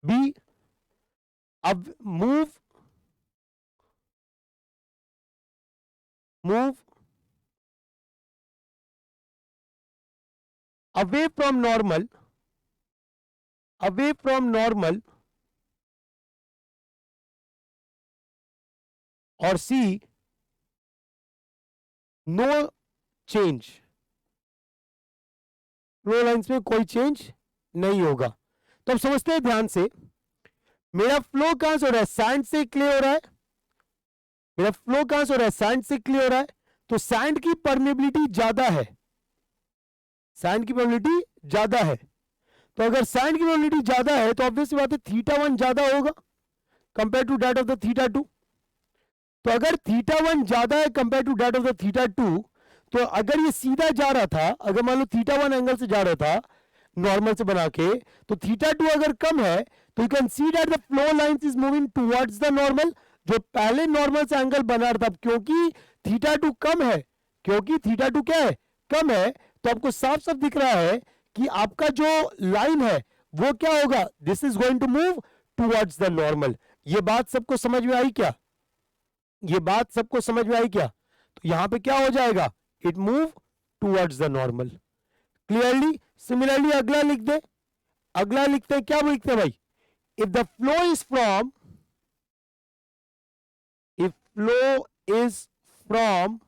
B, move away from normal, और C, no change, flow lines में कोई change नहीं होगा. तो अब समझते हैं ध्यान से, मेरा फ्लो कहां से हो रहा है, सैंड से क्ले हो रहा है, मेरा फ्लो कहां से हो रहा है, सैंड से क्ले हो रहा है. तो सैंड की परमेबिलिटी ज्यादा है, तो अगर सैंड की परमेबिलिटी ज्यादा है तो ऑब्वियस बात है थीटा 1 ज्यादा होगा compare to that of the theta 2. तो अगर थीटा 1 ज्यादा है compare to that of the theta 2, तो अगर ये सीधा जा रहा था, अगर मान लो थीटा 1 एंगल से जा रहा था, नॉर्मल से बना के, तो थीटा टू अगर कम है तो you can see that the flow lines is moving towards the normal, जो पहले नॉर्मल से एंगल बना रहा था, क्योंकि थीटा टू कम है, क्योंकि थीटा टू क्या है, कम है, तो आपको साफ साफ दिख रहा है कि आपका जो लाइन है वो क्या होगा, this is going to move towards the normal. ये बात सबको समझ में आई क्या, ये बात सबको समझ में आई क्या? तो यहां पे क्या हो जाएगा, it move towards the normal. Clearly? Similarly अगला लिख दे, अगला लिखते हैं, क्या लिखते हैं भाई, if the flow is from, if flow is from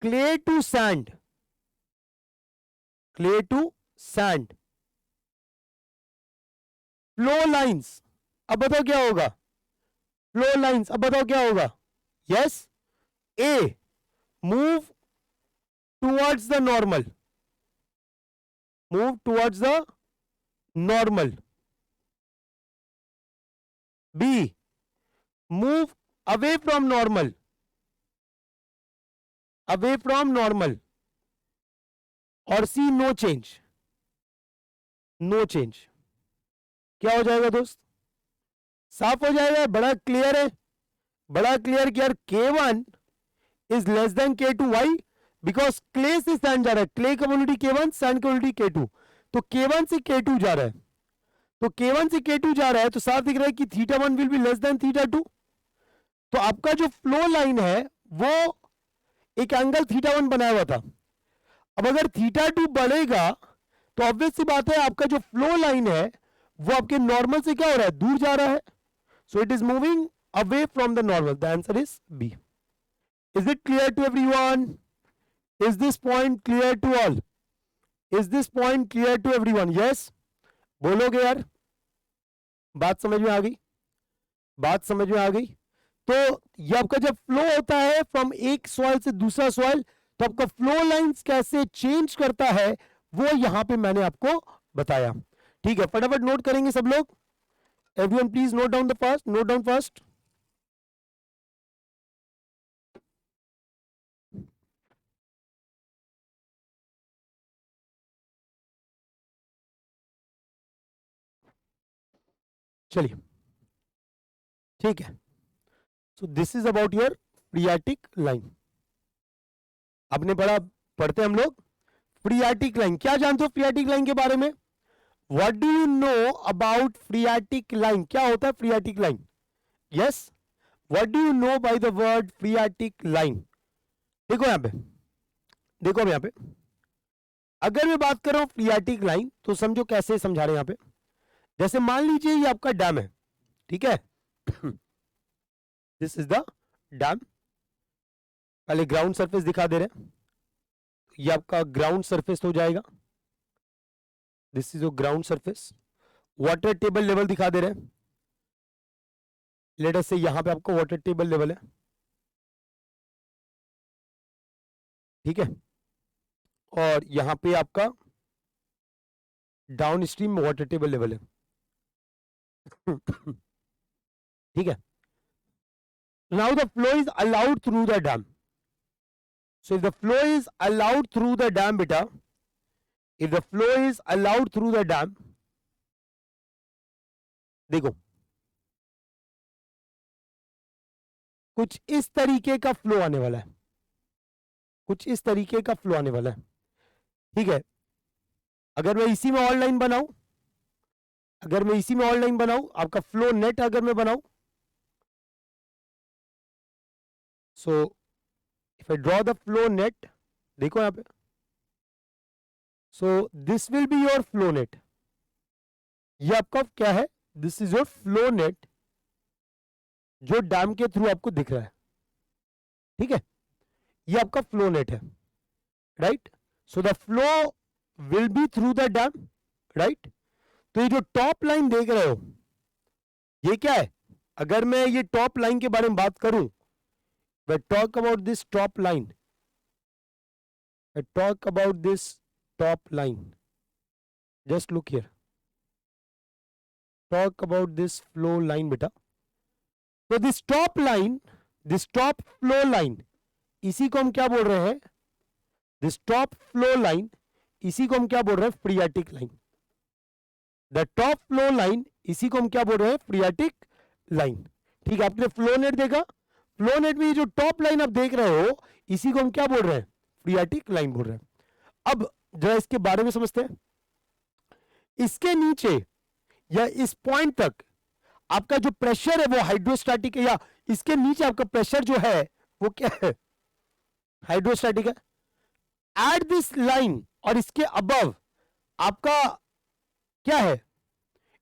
clay to sand, clay to sand, flow lines, अब बताओ क्या होगा, फ्लो लाइंस, अब बताओ क्या होगा, yes, A move towards the normal, move towards the normal, B move away from normal, away from normal, और C no change, no change. क्या हो जाएगा दोस्त, साफ हो जाएगा, बड़ा क्लियर है, बड़ा क्लियर कि यार K1 is less than K2, why, because clay से सैंड जा रहा है, clay community K1, sand community K2, तो K1 से K2 जा रहा है, तो K1 से K2 जा रहा है, तो साफ दिख रहा है कि θ1 विल बी लेस देन θ2, तो आपका जो फ्लो लाइन है वो एक एंगल θ1 बनाया हुआ था। अब अगर θ2 बढ़ेगा तो ऑब्वियस सी बात है आपका जो फ्लो लाइन है वो आपके नॉर्मल से क्या हो रहा है, दूर जा रहा है, so it is moving away from the normal. The answer is B. Is it clear to everyone? Is this point clear to all? Is this point clear to everyone? Yes बोलोगे यार, बात समझ में आ गई, बात समझ में आ गई। तो ये आपका जब फ्लो होता है फ्रॉम एक सॉइल से दूसरा सॉइल, तो आपका फ्लो लाइंस कैसे चेंज करता है वो यहां पे मैंने आपको बताया। ठीक है, फटाफट नोट करेंगे सब लोग, everyone please note down the first, note down first. चलिए ठीक है, so this is about your phreatic line. आपने पढ़ा, पढ़ते हम लोग फ्रियाटिक लाइन। क्या जानते हो फ्रियाटिक लाइन के बारे में? What do you know about phreatic line? क्या होता है phreatic line? Yes, what do you know by the word phreatic line? देखो यहां पे, देखो अब यहां पे अगर मैं बात कर रहा हूं फ्रियाटिक लाइन तो समझो कैसे समझा रहे हैं यहां पे। जैसे मान लीजिए ये आपका डैम है, ठीक है, दिस इज द डैम, पहले ग्राउंड सरफेस दिखा दे रहे हैं, ये आपका ग्राउंड सरफेस हो जाएगा, this is your ground surface. Water table level दिखा दे रहे हैं, लेट अस से यहां पे आपको वाटर टेबल लेवल है, ठीक है, और यहां पे आपका down stream water table level है, ठीक है। Now the flow is allowed through the dam, so if the flow is allowed through the dam beta, if the flow is allowed through the dam, देखो कुछ इस तरीके का flow आने वाला है, कुछ इस तरीके का फ्लो आने वाला है, ठीक है। अगर मैं इसी में ऑल लाइन बनाऊं, अगर मैं इसी में ऑल लाइन बनाऊं, आपका फ्लो नेट अगर मैं बनाऊं, सो if I draw the flow net, देखो यहां पे, so this will be your flow net, ये आपका क्या है, this is your flow net जो डैम के थ्रू आपको दिख रहा है, ठीक है, ये आपका फ्लो नेट है, right. So the flow will be through the dam, right. तो ये जो टॉप लाइन देख रहे हो ये क्या है, अगर मैं ये टॉप लाइन के बारे में बात करूं, I talk about this top line, I talk about this top line, just look here, talk about this flow line beta. So this top line, this top flow line, इसी को हम क्या बोल रहे हैं, this top flow line, इसी को हम क्या बोल रहे हैं, phreatic line. The top flow line, इसी को हम क्या बोल रहे हैं, फ्रियाटिक लाइन। ठीक है, आपने फ्लो नेट देखा, फ्लो नेट में ये जो टॉप लाइन आप देख रहे हो, इसी को हम क्या बोल रहे हैं, फ्रियाटिक लाइन बोल रहे हैं। अब जरा इसके बारे में समझते हैं। इसके नीचे या इस पॉइंट तक आपका जो प्रेशर है वो हाइड्रोस्टैटिक है, या इसके नीचे आपका प्रेशर जो है वो क्या है, हाइड्रोस्टैटिक है। एट दिस लाइन और इसके अबव आपका क्या है,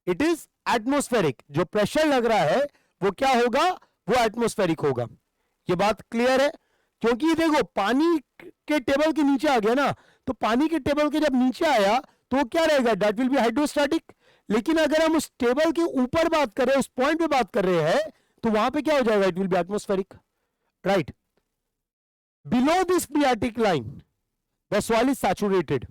इट इज एटमोस्फेरिक। जो प्रेशर लग रहा है वो क्या होगा, वो एटमोस्फेरिक होगा। ये बात क्लियर है, क्योंकि देखो पानी के टेबल के नीचे आ गया ना, तो पानी के टेबल के जब नीचे आया तो वो क्या रहेगा, दैट विल बी हाइड्रोस्टैटिक। लेकिन अगर हम उस टेबल के ऊपर बात कर रहे हैं, उस पॉइंट पे बात कर रहे हैं, तो वहां पे क्या हो जाएगा, it will be atmospheric, right. Below this phreatic line the soil is saturated,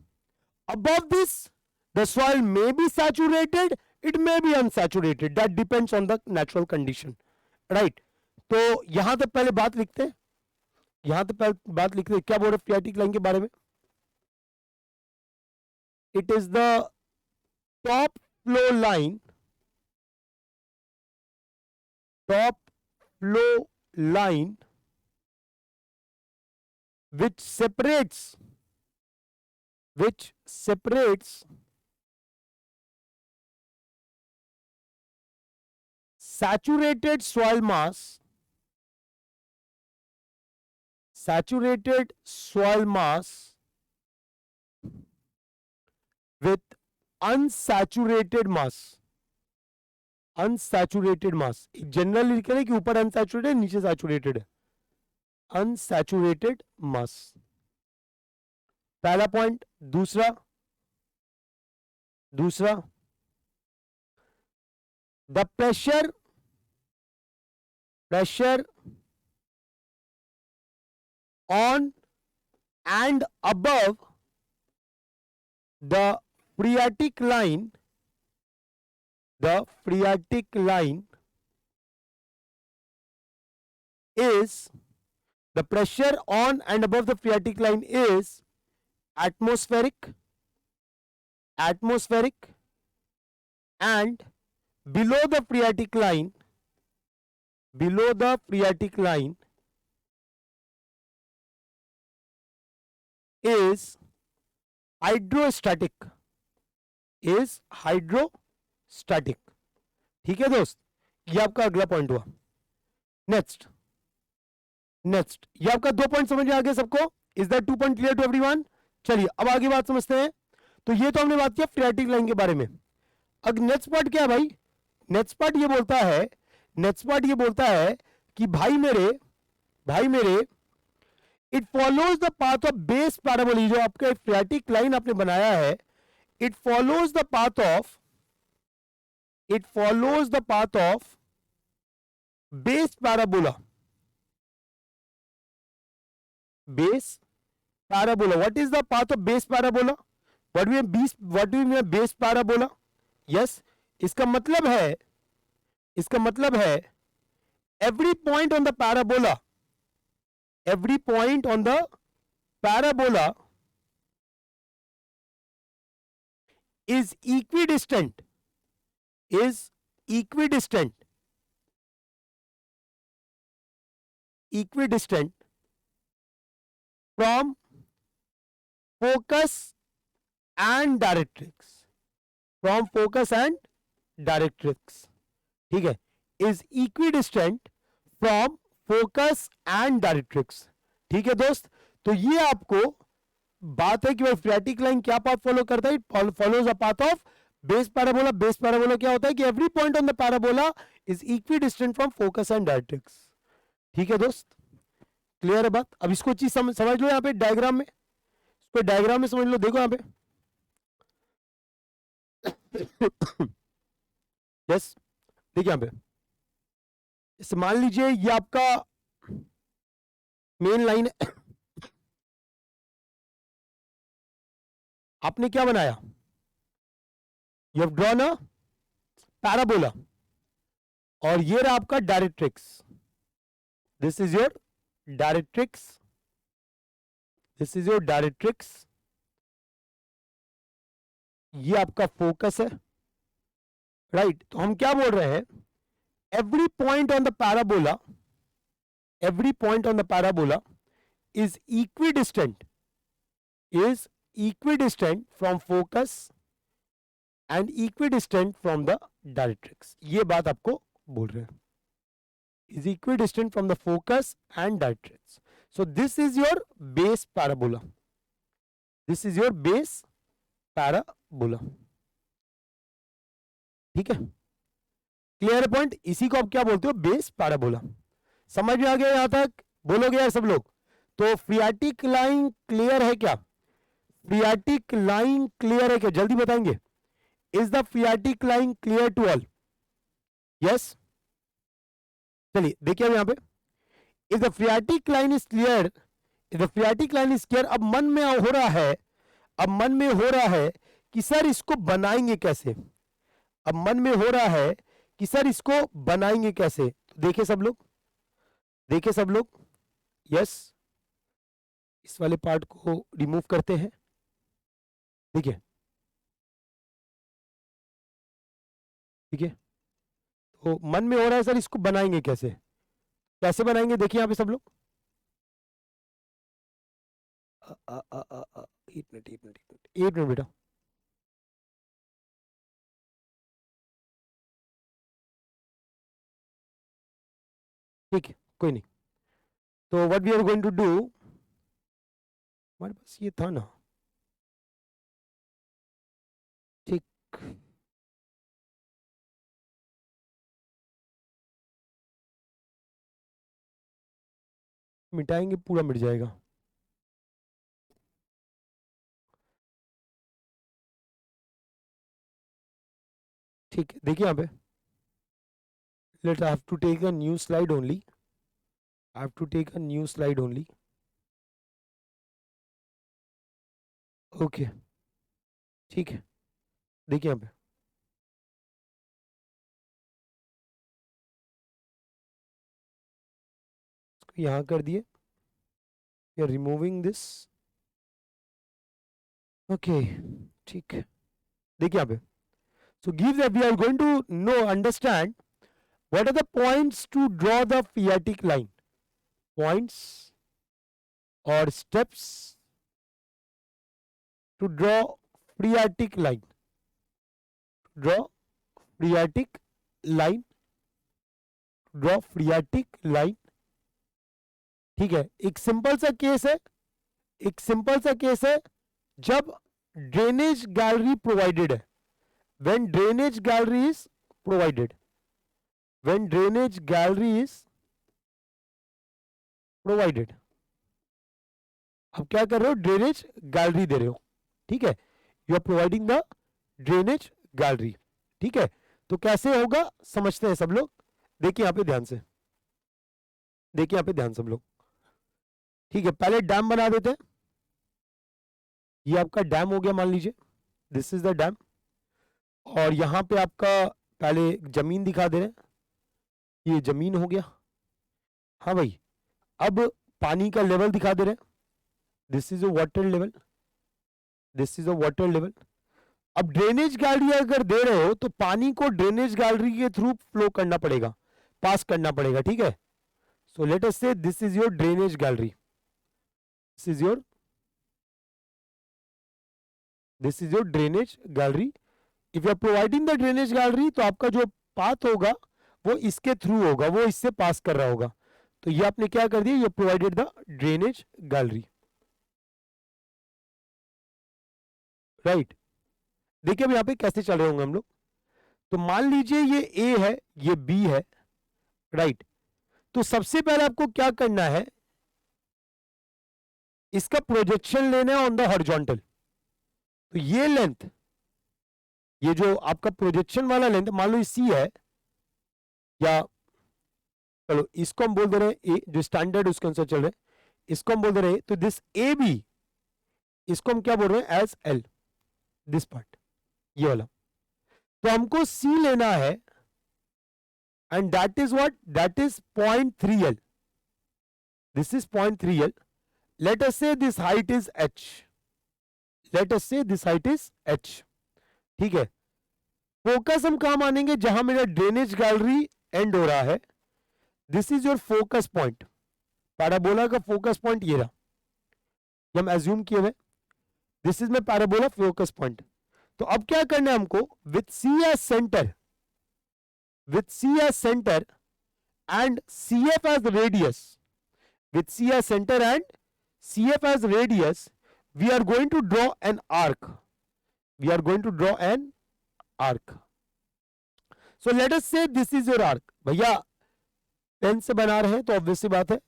above this the soil may be saturated, it may be unsaturated, that depends on the natural condition, right। तो यहां तक पहले बात लिखते हैं, यहां तक पहले बात लिखते हैं, क्या बोल रहे फ्रियाटिक लाइन के बारे में। It is the top flow line, top flow line which separates saturated soil mass with unsaturated mass, general लिख रहे हैं कि ऊपर अनसैचुरेटेड, नीचे सैचुरेटेड है, अनसैचुरेटेड मास, पहला पॉइंट। दूसरा the pressure on and above the phreatic line, is the pressure on and above the phreatic line is atmospheric, and below the phreatic line is hydrostatic, ठीक है दोस्त, ये आपका अगला पॉइंट हुआ। नेक्स्ट ये आपका 2 पॉइंट समझ में आ गया सबको, is that 2 point clear to everyone. चलिए अब आगे बात समझते हैं। तो ये तो हमने बात किया फ्रियाटिक लाइन के बारे में। अब नेक्स्ट पार्ट क्या है भाई, नेक्स्ट पार्ट ये बोलता है कि भाई मेरे it follows the path of base parabola. जो आपका फ्रियाटिक लाइन आपने बनाया है, it follows the path of base parabola. What is the path of base parabola? What do we mean base parabola? Yes, इसका मतलब है every point on the parabola is equidistant from focus and directrix, ठीक है, is equidistant from focus and directrix, ठीक है दोस्त। तो ये आपको बात है कि भाई फ्रियाटिक लाइन क्या पाथ फॉलो करता है, it follows a path of base parabola. Base parabola क्या होता है कि every point on the parabola is equidistant from focus and directrix, ठीक है दोस्त, क्लियर है बात। अब इसको चीज समझ लो, यहाँ पे डायग्राम में, इसको डायग्राम में समझ लो, देखो यहाँ पे यस, देखिए यहाँ पे, इसे मान लीजिए ये आपका मेन लाइन है। आपने क्या बनाया, you have drawn a parabola, और ये रहा आपका directrix, this is your directrix, ये आपका फोकस है, राइट। तो हम क्या बोल रहे हैं, every point on the parabola, every point on the parabola is equidistant from focus and equidistant from the directrix. ये बात आपको बोल रहे हैं, is equidistant from the focus and directrix. So this is your base parabola, this is your base parabola. ठीक है, clear point. इसी को आप क्या बोलते हो, बेस पैराबोला। समझ में आ गया यहां तक, बोलोगे यार सब लोग। तो फ्रियाटिक लाइन क्लियर है क्या, फ्रियाटिक लाइन क्लियर है क्या, जल्दी बताएंगे। Is the phreatic line clear to all, yes. चलिए देखिए यहां पे, if the phreatic line is clear, if the phreatic line is clear. अब मन में हो रहा है, अब मन में हो रहा है कि सर इसको बनाएंगे कैसे, अब मन में हो रहा है कि सर इसको बनाएंगे कैसे। तो देखिए सब लोग, देखिए सब लोग, यस। इस वाले पार्ट को रिमूव करते हैं, ठीक है, ठीक है। तो मन में हो रहा है सर इसको बनाएंगे कैसे, कैसे बनाएंगे, देखिए यहां पे सब लोग। 8 मिनट बेटा। ठीक है, कोई नहीं। तो what we are going to do, हमारे पास ये था ना, ठीक, मिटाएंगे पूरा मिट जाएगा। ठीक है, देखिए यहाँ पे, let I have to take a new slide only, I have to take a new slide only, okay, ठीक है। देखिए यहाँ पे, इसको यहाँ कर दिए, we are removing this, okay, ठीक है। देखिए यहाँ पे, so give that we are going to know, understand what are the points to draw the phreatic line, points or steps to draw phreatic line, draw phreatic line, draw phreatic line। ठीक है, एक simple सा case है, एक simple सा case है, जब drainage gallery provided है, when drainage gallery is provided, when drainage gallery is provided, अब क्या कर रहे हो, ड्रेनेज गैलरी दे रहे हो, ठीक है, you are providing the drainage gallery, ठीक है। तो कैसे होगा समझते हैं सब लोग, देखिए यहां पे ध्यान से, देखिए यहां पे ध्यान सब लोग, ठीक है। पहले डैम बना देते हैं, ये आपका डैम हो गया मान लीजिए, दिस इज द डैम, और यहां पे आपका पहले जमीन दिखा दे रहे हैं, ये जमीन हो गया, हाँ भाई। अब पानी का लेवल दिखा दे रहे हैं, this is a water level, this is a water level. अब ड्रेनेज गैलरी अगर दे रहे हो तो पानी को ड्रेनेज गैलरी के थ्रू फ्लो करना पड़ेगा, पास करना पड़ेगा, ठीक है। सो let us say this is your drainage gallery, this is your, this is your drainage gallery. If you are providing the drainage gallery, तो आपका जो पाथ होगा वो इसके थ्रू होगा, वो इससे पास कर रहा होगा। तो ये आपने क्या कर दिया, ये provided the drainage gallery, right. देखिए अब यहाँ पे कैसे चल रहे होंगे हम लोग। तो मान लीजिए ये ए है, ये बी है, राइट। तो सबसे पहले आपको क्या करना है, इसका प्रोजेक्शन लेना है ऑन द हॉरिजॉन्टल। तो ये लेंथ, ये जो आपका प्रोजेक्शन वाला लेंथ, मान लो सी है, या चलो इसको हम बोल दे रहे हैं ए, जो स्टैंडर्ड उसके अनुसार चल रहे हैं, इसको हम बोल दे रहे हैं। तो दिस ए बी, इसको हम क्या बोल रहे हैं, एज एल, दिस पार्ट, ये वाला। तो हमको सी लेना है, and that is what, that is 0.3L, this is 0.3L। Let us say this height is h, let us say this height is h, ठीक है, फोकस हम कहां मानेंगे, जहां मेरा ड्रेनेज गैलरी एंड हो रहा है, this is your focus point. Parabola का फोकस पॉइंट ये रहा, ये हम एज्यूम किए हुए, this is my parabola focus point. तो अब क्या करना है हमको, with C as centre, with C as centre and C F as radius, with C as center and CF as radius, we are going to draw an arc. We are going to draw an arc. So let us say this is your arc. भैया pen से बना रहे हैं तो obvious सी बात है,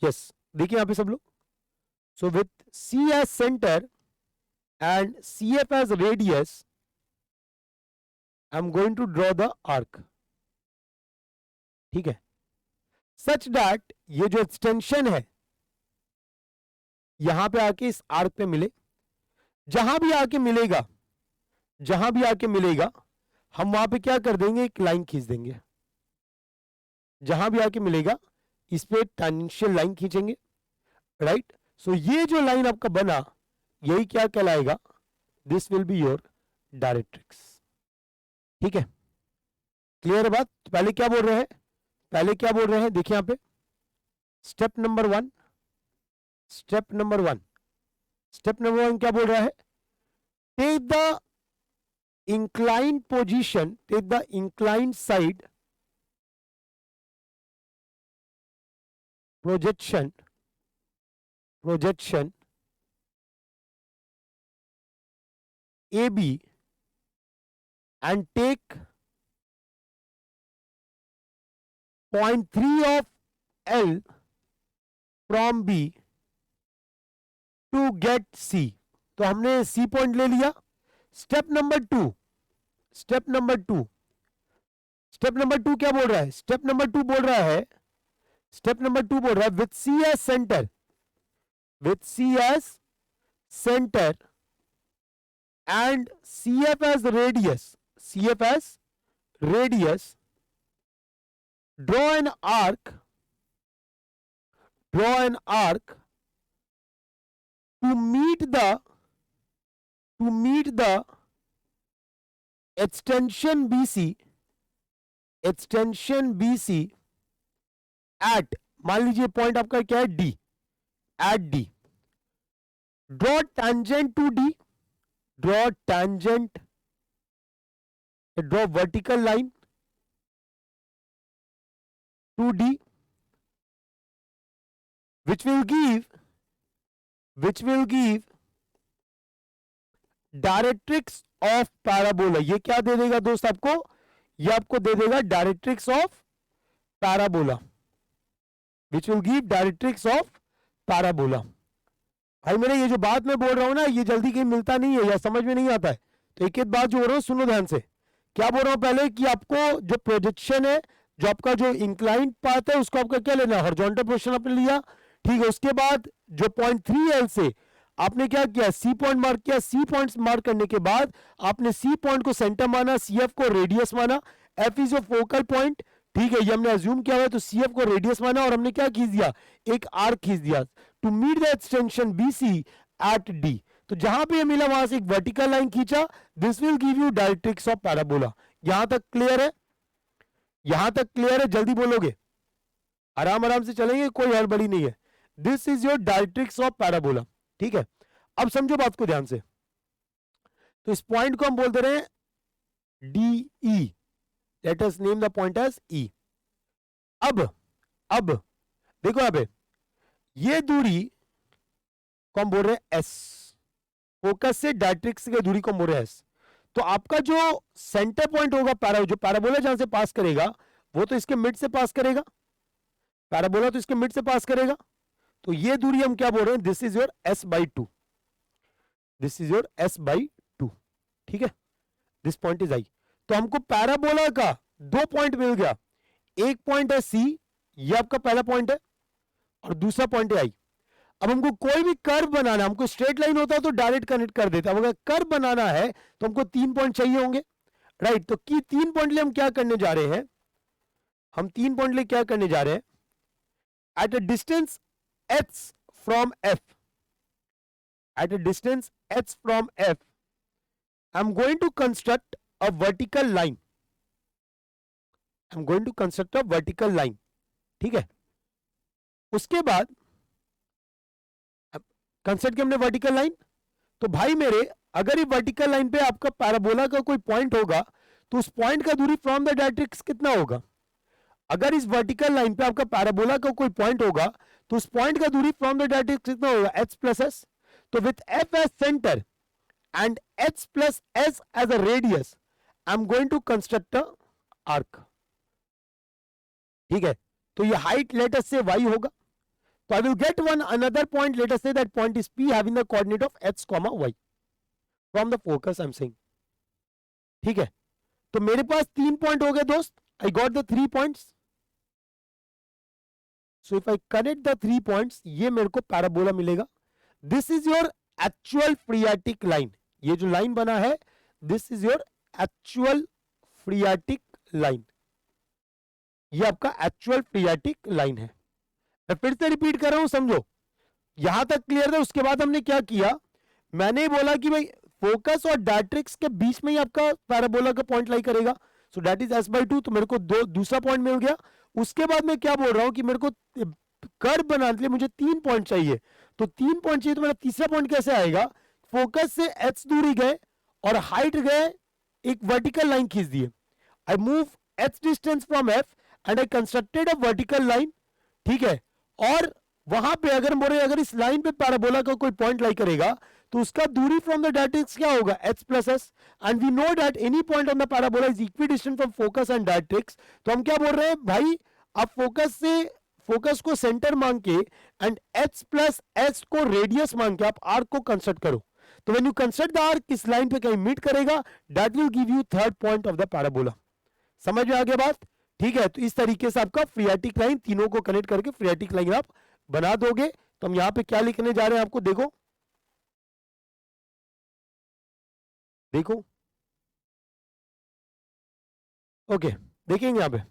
yes देखिए यहां पे सब लोग, so with C as center and CF as radius, I'm going to draw the arc. ठीक है, सच दैट ये जो एक्सटेंशन है यहां पे आके इस आर्क पे मिले, जहां भी आके मिलेगा, जहां भी आके मिलेगा हम वहां पे क्या कर देंगे, एक लाइन खींच देंगे, जहां भी आके मिलेगा इस पे टेंजेंशियल लाइन खींचेंगे, राइट। सो ये जो लाइन आपका बना यही क्या कहलाएगा, this will be your directrix. ठीक है, क्लियर है बात। तो पहले क्या बोल रहे हैं, पहले क्या बोल रहे हैं, देखिए यहां पे step number one, step number one, step number one क्या बोल रहा है, take the inclined position, take the inclined side projection, projection A B and take point 3 of L from B to get C। तो हमने C point ले लिया। Step number two, step number two, step number two क्या बोल रहा है, step number two बोल रहा है, स्टेप नंबर टू बोल रहा है with C as centre, with C as centre and CF as radius, CF as radius, draw an arc, draw an arc to meet the extension BC, extension BC at, मान लीजिए point आपका क्या है D, at D, draw tangent to D, draw tangent, draw vertical line to D, which will give directrix of parabola. ये क्या दे देगा दोस्त आपको, ये आपको दे देगा directrix of parabola, which will give directrix of parabola. भाई मेरे ये जो बात मैं बोल रहा हूं ना, ये जल्दी कहीं मिलता नहीं है या समझ में नहीं आता है, तो एक एक बात जो बोल रहा हूं सुनो ध्यान से। क्या बोल रहा हूं पहले, कि आपको जो प्रोजेक्शन है, जो आपका जो इंक्लाइंड पाथ है, उसको आपका क्या लेना है, हॉरिजॉन्टल पोजीशन आपने लिया, ठीक है। उसके बाद जो पॉइंट 3L से आपने क्या किया, सी पॉइंट मार्क किया, सी पॉइंट मार्क करने के बाद आपने सी पॉइंट को सेंटर माना, सीएफ को रेडियस माना, F is your focal point, ठीक है, ये हमने अज्यूम किया हुआ है, तो सीएफ को रेडियस माना और हमने क्या खींच दिया, एक आर्क खींच दिया to meet the extension BC at D. तो जहां पे ये मिला वहां से एक वर्टिकल लाइन खींचा, this will give you directrix of parabola. यहां तक क्लियर है, यहां तक क्लियर है, जल्दी बोलोगे, आराम आराम से चलेंगे, कोई हड़बड़ी नहीं है। This is your directrix of parabola, ठीक है। अब समझो बात को ध्यान से, तो इस पॉइंट को हम बोल दे रहे हैं D E, let us name the point as E. अब देखो यहां पे ये दूरी को हम बोल रहे हैं एस, फोकस से डायरेक्ट्रिक्स की दूरी को हम बोल रहे हैं एस। तो आपका जो सेंटर पॉइंट होगा, जो पैराबोला जहां से पास करेगा, वो तो इसके मिड से पास करेगा, पैराबोला तो इसके मिड से पास करेगा, तो ये दूरी हम क्या बोल रहे हैं, this is your S by two, this is your S by two, ठीक है, दिस पॉइंट इज आई। तो हमको पैराबोला का दो पॉइंट मिल गया, एक पॉइंट है सी, ये आपका पहला पॉइंट है, और दूसरा पॉइंट है आई। अब हमको कोई भी कर्व बनाना, हमको स्ट्रेट लाइन होता तो डायरेक्ट कनेक्ट कर देता, अब अगर कर्व बनाना है तो हमको 3 पॉइंट चाहिए होंगे, राइट। तो की 3 पॉइंट लिए हम क्या करने जा रहे हैं, हम 3 पॉइंट लिए क्या करने जा रहे हैं, at a distance h from f, at a distance h from f, I am going to construct a vertical line, I am going to construct a vertical line, ठीक है। उसके बाद कंस्ट्रक्ट किया हमने वर्टिकल लाइन, तो भाई मेरे अगर ये वर्टिकल लाइन पे आपका पैराबोला का कोई पॉइंट होगा तो उस पॉइंट का दूरी फ्रॉम द डायरेक्ट्रिक्स कितना होगा? अगर इस वर्टिकल लाइन पे आपका पैराबोला का कोई पॉइंट होगा तो उस पॉइंट का दूरी फ्रॉम द डायरेक्ट्रिक्स कितना होगा? h plus S. तो with f as centre and h plus S as a radius I am going to construct a arc, ठीक है। तो ये हाइट लेट अस से y होगा, तो I will get one another point, let us say that point is P having the coordinate of x comma y from the focus I'm saying, ठीक है। तो मेरे पास 3 पॉइंट हो गए दोस्त, I got the 3 points. So if I connect the 3 points, ये मेरे को पैराबोला मिलेगा। This is your actual phreatic line, ये जो लाइन बना है this is your actual phreatic line, ये आपका actual phreatic line है। मैं फिर से रिपीट कर रहा हूं, समझो यहां तक क्लियर है। उसके बाद हमने क्या किया, मैंने बोला कि भाई फोकस और डायरेक्ट्रिक्स के बीच में ही आपका पैराबोला का पॉइंट लाई करेगा, सो दैट इज s/2, तो मेरे को दूसरा पॉइंट मिल गया। उसके बाद मैं क्या बोल रहा हूं कि मेरे को कर्व बनाने के लिए मुझे 3 पॉइंट चाहिए, तो 3 पॉइंट चाहिए, तो मेरा तीसरा पॉइंट कैसे आएगा? फोकस से h दूरी गए और हाइट गए, एक वर्टिकल लाइन खींच दिए। I move h distance from f and I constructed a vertical line, ठीक है। और वहां पे अगर बोल रहे अगर इस लाइन पे पैराबोला का कोई पॉइंट लाई करेगा तो उसका दूरी फ्रॉम द डायरेक्ट्रिक्स क्या होगा? h plus S, and we know that any point on the parabola is equidistant from focus and directrix. तो हम क्या बोल रहे हैं भाई, आप फोकस को सेंटर मान के एंड h प्लस एस को रेडियस मान के आप आर्क को कंस्ट्रक्ट करो। तो when you construct the arc इस लाइन पे कहीं मीट करेगा, that will give you third point of the parabola. समझ में आ गया बात? ठीक है। तो इस तरीके से आपका फ्रियाटिक लाइन, तीनों को कनेक्ट करके फ्रियाटिक लाइन आप बना दोगे। तो हम यहां पे क्या लिखने जा रहे हैं आपको देखो, देखो ओके, देखेंगे यहां पे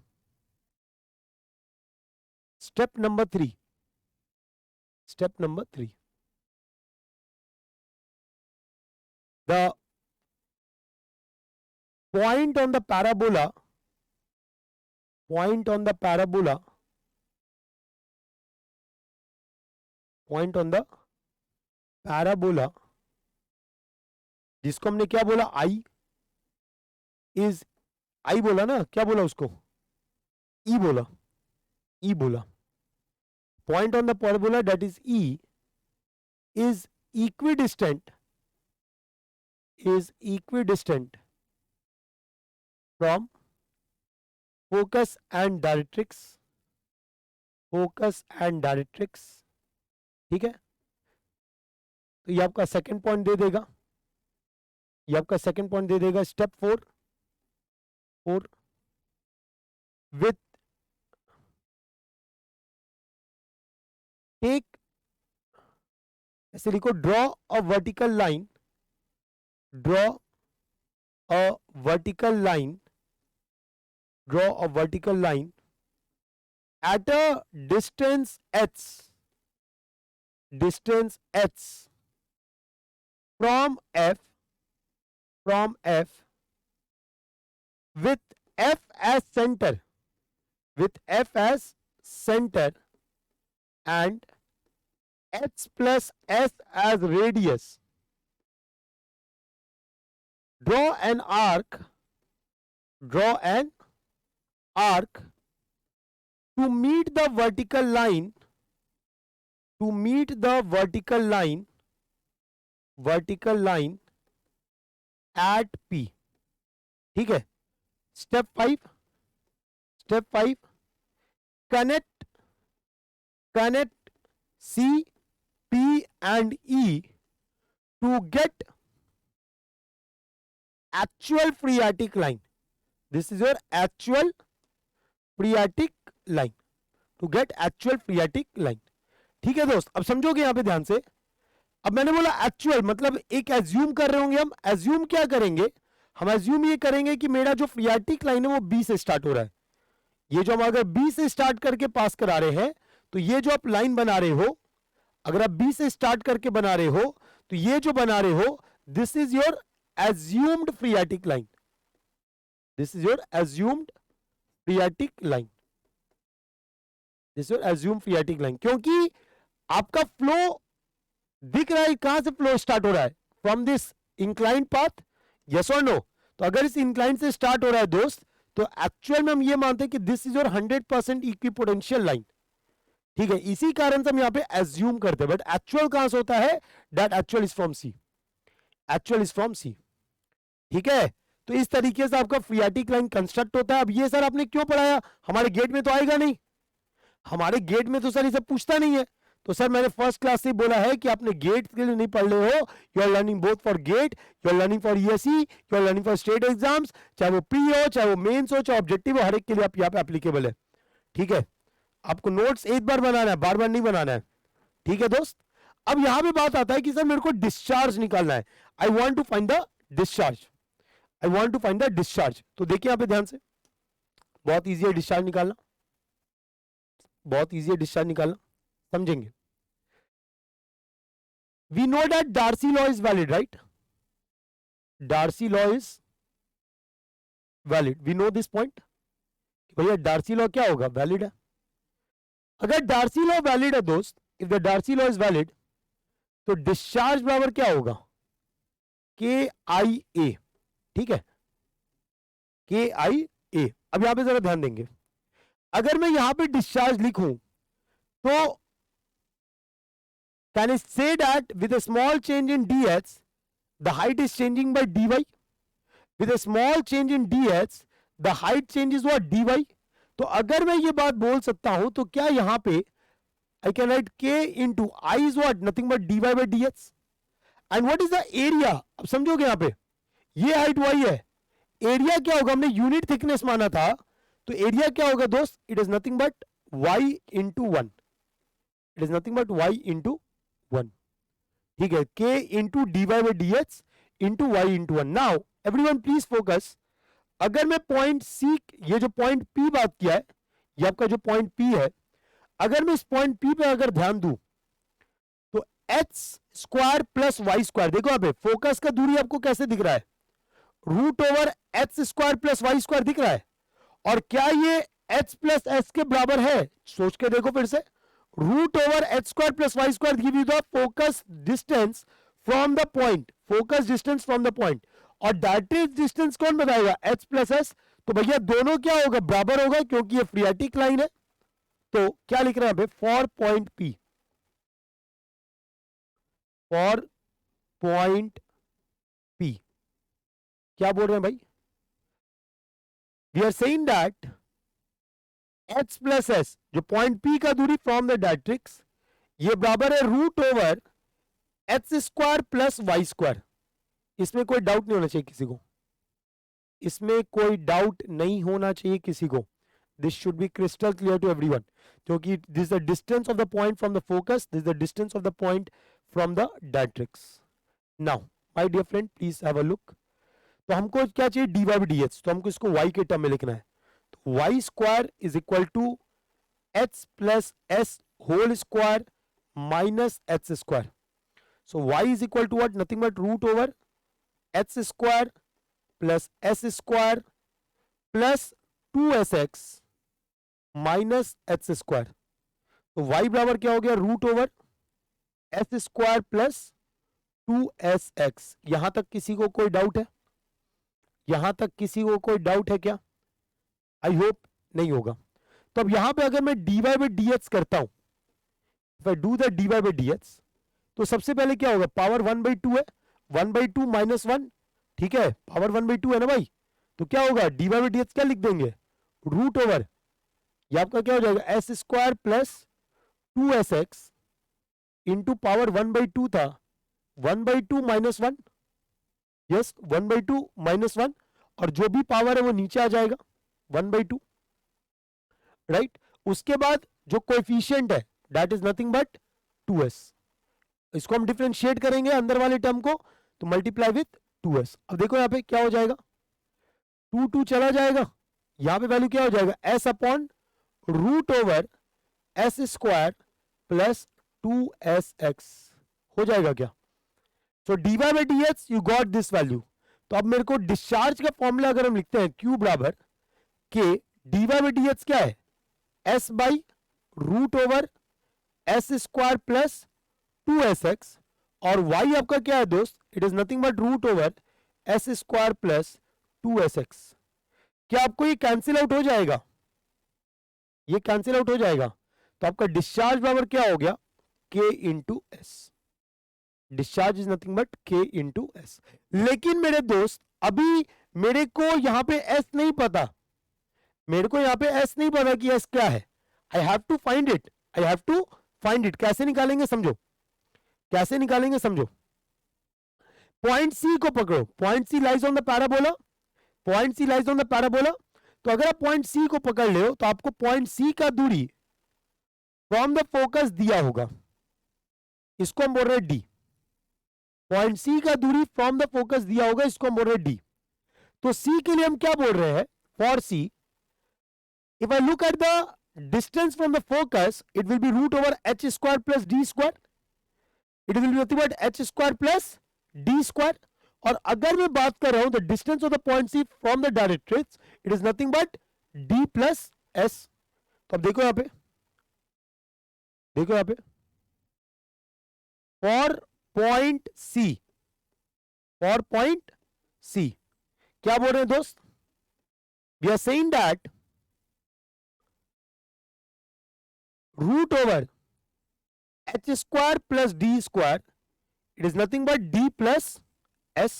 step number 3, step number 3, the point on the parabola, point on the parabola, point on the parabola, जिसको हमने क्या बोला, I is, I बोला ना, क्या बोला उसको, E बोला, E बोला। point on the parabola that is E is equidistant from focus and directrix, focus and directrix, ठीक है। तो ये आपका सेकंड पॉइंट दे देगा, ये आपका सेकंड पॉइंट दे देगा। स्टेप 4 विथ टेक, ऐसे लिखो, draw a vertical line, draw a vertical line, draw a vertical line at a distance h from f with f as center, and h plus s as radius. Draw an arc to meet the vertical line, at P, ठीक है। Step 5, connect C, P and E to get actual phreatic line. This is your actual phreatic line, to get actual phreatic line, ठीक है दोस्त। अब समझोगे यहां पे ध्यान से। अब मैंने बोला एक्चुअल मतलब एक एज्यूम कर रहे होंगे हम, एज्यूम क्या करेंगे, हम एज्यूम ये करेंगे कि मेरा जो फ्रियाटिक लाइन है वो बी से स्टार्ट हो रहा है। ये जो हम अगर बी से स्टार्ट करके पास करा रहे हैं, तो ये जो आप लाइन बना रहे हो, अगर आप बी से स्टार्ट करके बना रहे हो, तो ये जो बना रहे हो, this is your assumed phreatic line. This is your assumed phreatic line. This is your assumed phreatic line. क्योंकि आपका फ्लो दिख रहा है, कहां से फ्लो स्टार्ट हो रहा है? From this inclined path, yes और नो? तो अगर इस इंक्लाइंड से स्टार्ट हो रहा है दोस्त, तो एक्चुअल में हम ये मानते हैं कि this is your 100% equipotential line. ठीक है, इसी कारण से हम यहां पे एज्यूम करते हैं. बट एक्चुअल कहां से होता है? That actual is from C. Actual is from C. ठीक है, तो इस तरीके से आपका फ्रीएटिक लाइन कंस्ट्रक्ट होता है. अब ये सर आपने क्यों पढ़ाया? हमारे गेट में तो आएगा नहीं. हमारे गेट में तो सर इसे पूछता नहीं है. तो सर मैंने फर्स्ट क्लास से बोला है कि आपने गेट के लिए नहीं पढ़ रहे हो. You are learning both for GATE, you are learning for ESE, you are learning for state exams. चाहे वो प्री हो, चाहे वो मेंस हो, चाहे ऑब्जेक्टिव हो, हर एक के लिए आप यहाँ पे एप्लीकेबल है. ठीक है, आपको नोट्स एक बार बनाना है, बार बार नहीं बनाना है. ठीक है दोस्त. अब यहां पे बात आता है कि सर मेरे को डिस्चार्ज निकालना है. I want to find the discharge. I want to find the discharge. तो देखिए यहां पे ध्यान से, बहुत ईजी है डिस्चार्ज निकालना. बहुत ईजी है डिस्चार्ज निकालना, समझेंगे. We know that Darcy law is valid, right? Darcy law is valid. We know this point. भैया डार्सी लॉ क्या होगा? वैलिड है. अगर डार्सी लॉ वैलिड है दोस्त, if the Darcy law is valid, तो डिस्चार्ज बराबर क्या होगा? के आई ए. ठीक है, के आई ए. अब यहां पे जरा ध्यान देंगे. अगर मैं यहां पे डिस्चार्ज लिखूं तो can I say that with a small change in dx the height is changing by dy? With a small change in dx the height changes what? dy. तो अगर मैं ये बात बोल सकता हूं तो क्या यहां पे I can write k into I is what? Nothing but dy by dx. And what is the area? अब समझोगे यहां पे, ये हाइट y है. एरिया क्या होगा? हमने यूनिट थिकनेस माना था, तो एरिया क्या होगा दोस्त? It is nothing but y into 1. It is nothing but y into 1. ठीक है, k into D Y by D H into Y into 1. Now everyone please focus. अगर मैं पॉइंट सी, ये जो पॉइंट P बात किया है, ये आपका जो पॉइंट P है, अगर मैं इस पॉइंट P पे अगर ध्यान दूं तो H square plus Y square, देखो यहां पे फोकस का दूरी आपको कैसे दिख रहा है? Root over H square plus Y square दिख रहा है. और क्या ये एच प्लस एस के बराबर है? सोच के देखो फिर से. Root over H square plus Y square give you the focus distance from the point. Focus distance from the point. और डायरेक्ट डिस्टेंस कौन बताएगा? H plus S. तो भैया दोनों क्या होगा? बराबर होगा, क्योंकि ये फ्रीएटिक लाइन है. तो क्या लिख रहे हैं for point P. For point P क्या बोल रहे हैं भाई? We are saying that H plus S, जो पॉइंट पी का दूरी फ्रॉम द डायरेक्ट्रिक्स, ये बराबर है root over H square plus Y square. इसमें कोई डाउट नहीं होना चाहिए किसी को. इसमें कोई डाउट नहीं होना चाहिए किसी को. This should be crystal clear to everyone, क्योंकि this is the distance of the point from the focus, this is the distance of the point from the directrix. Now my dear friend please have a look. तो हमको क्या चाहिए? D Y by D H. तो हमको इसको y के term में लिखना है. तो y square is equal to H plus S whole square minus H square. So y is equal to what? Nothing but root over H square plus S square plus 2sx minus H square. तो y बराबर क्या हो गया? Root over S square plus 2sx. यहां तक किसी को कोई डाउट है? यहां तक किसी को कोई डाउट है क्या? आई होप नहीं होगा. तो अब यहां पे अगर मैं dy बाई डी एच करता हूं, if I do the dy by D H, तो सबसे पहले क्या होगा? पावर 1/2 है, 1/2 माइनस 1. ठीक है, पावर 1/2 है ना भाई. तो क्या होगा? dy बाई डी एच क्या लिख देंगे? रूट ओवर, ये आपका क्या हो जाएगा? S square plus 2sx into power 1/2 था, 1/2 माइनस 1. यस, 1/2 माइनस 1, और जो भी पावर है वो नीचे आ जाएगा 1/2. राइट. उसके बाद जो कोएफिशिएंट है that is nothing but 2s. इसको हम डिफरेंशिएट करेंगे अंदर वाले टर्म को, तो मल्टीप्लाई विथ 2s. अब देखो यहां पे क्या हो जाएगा? 2 चला जाएगा. यहां पे वैल्यू क्या हो जाएगा? s upon root over S square plus 2sx हो जाएगा क्या? So dy by dx you got this value. तो अब मेरे को डिस्चार्ज का फॉर्मूला अगर हम लिखते हैं Q बराबर के dy बाई डी एच क्या है, S by root over S square plus 2sx, और y आपका क्या है दोस्त, it is nothing but root over S square plus 2sx। क्या आपको ये कैंसिल आउट हो जाएगा, ये कैंसिल आउट हो जाएगा, तो आपका डिस्चार्ज बराबर क्या हो गया, k into S. Discharge is nothing but k into S. लेकिन मेरे दोस्त अभी मेरे को यहां पे s नहीं पता, मेरे को यहां पे s नहीं पता कि s क्या है। I have to find it, I have to find it. कैसे निकालेंगे समझो, कैसे निकालेंगे समझो। पॉइंट सी को पकड़ो, point C lies on the parabola, point C lies on the parabola. तो अगर आप पॉइंट सी को पकड़ ले हो तो आपको पॉइंट सी का दूरी फ्रॉम द फोकस दिया होगा, इसको हम बोल रहे हैं डी। पॉइंट सी का दूरी फ्रॉम द फोकस दिया होगा, इसको हम बोल रहे हैं डी। तो सी के लिए हम क्या बोल रहे हैं, for C if I look at the distance from the focus it will be root over H square plus D square, it will be nothing but H square plus D square. और अगर मैं बात कर रहा हूं the distance of the point C from the directrix it is nothing but D plus S. तो अब देखो यहां पे, देखो यहां पे for point C, for point C क्या बोल रहे हैं दोस्त, we are saying that root over H square plus D square it is nothing but D plus S.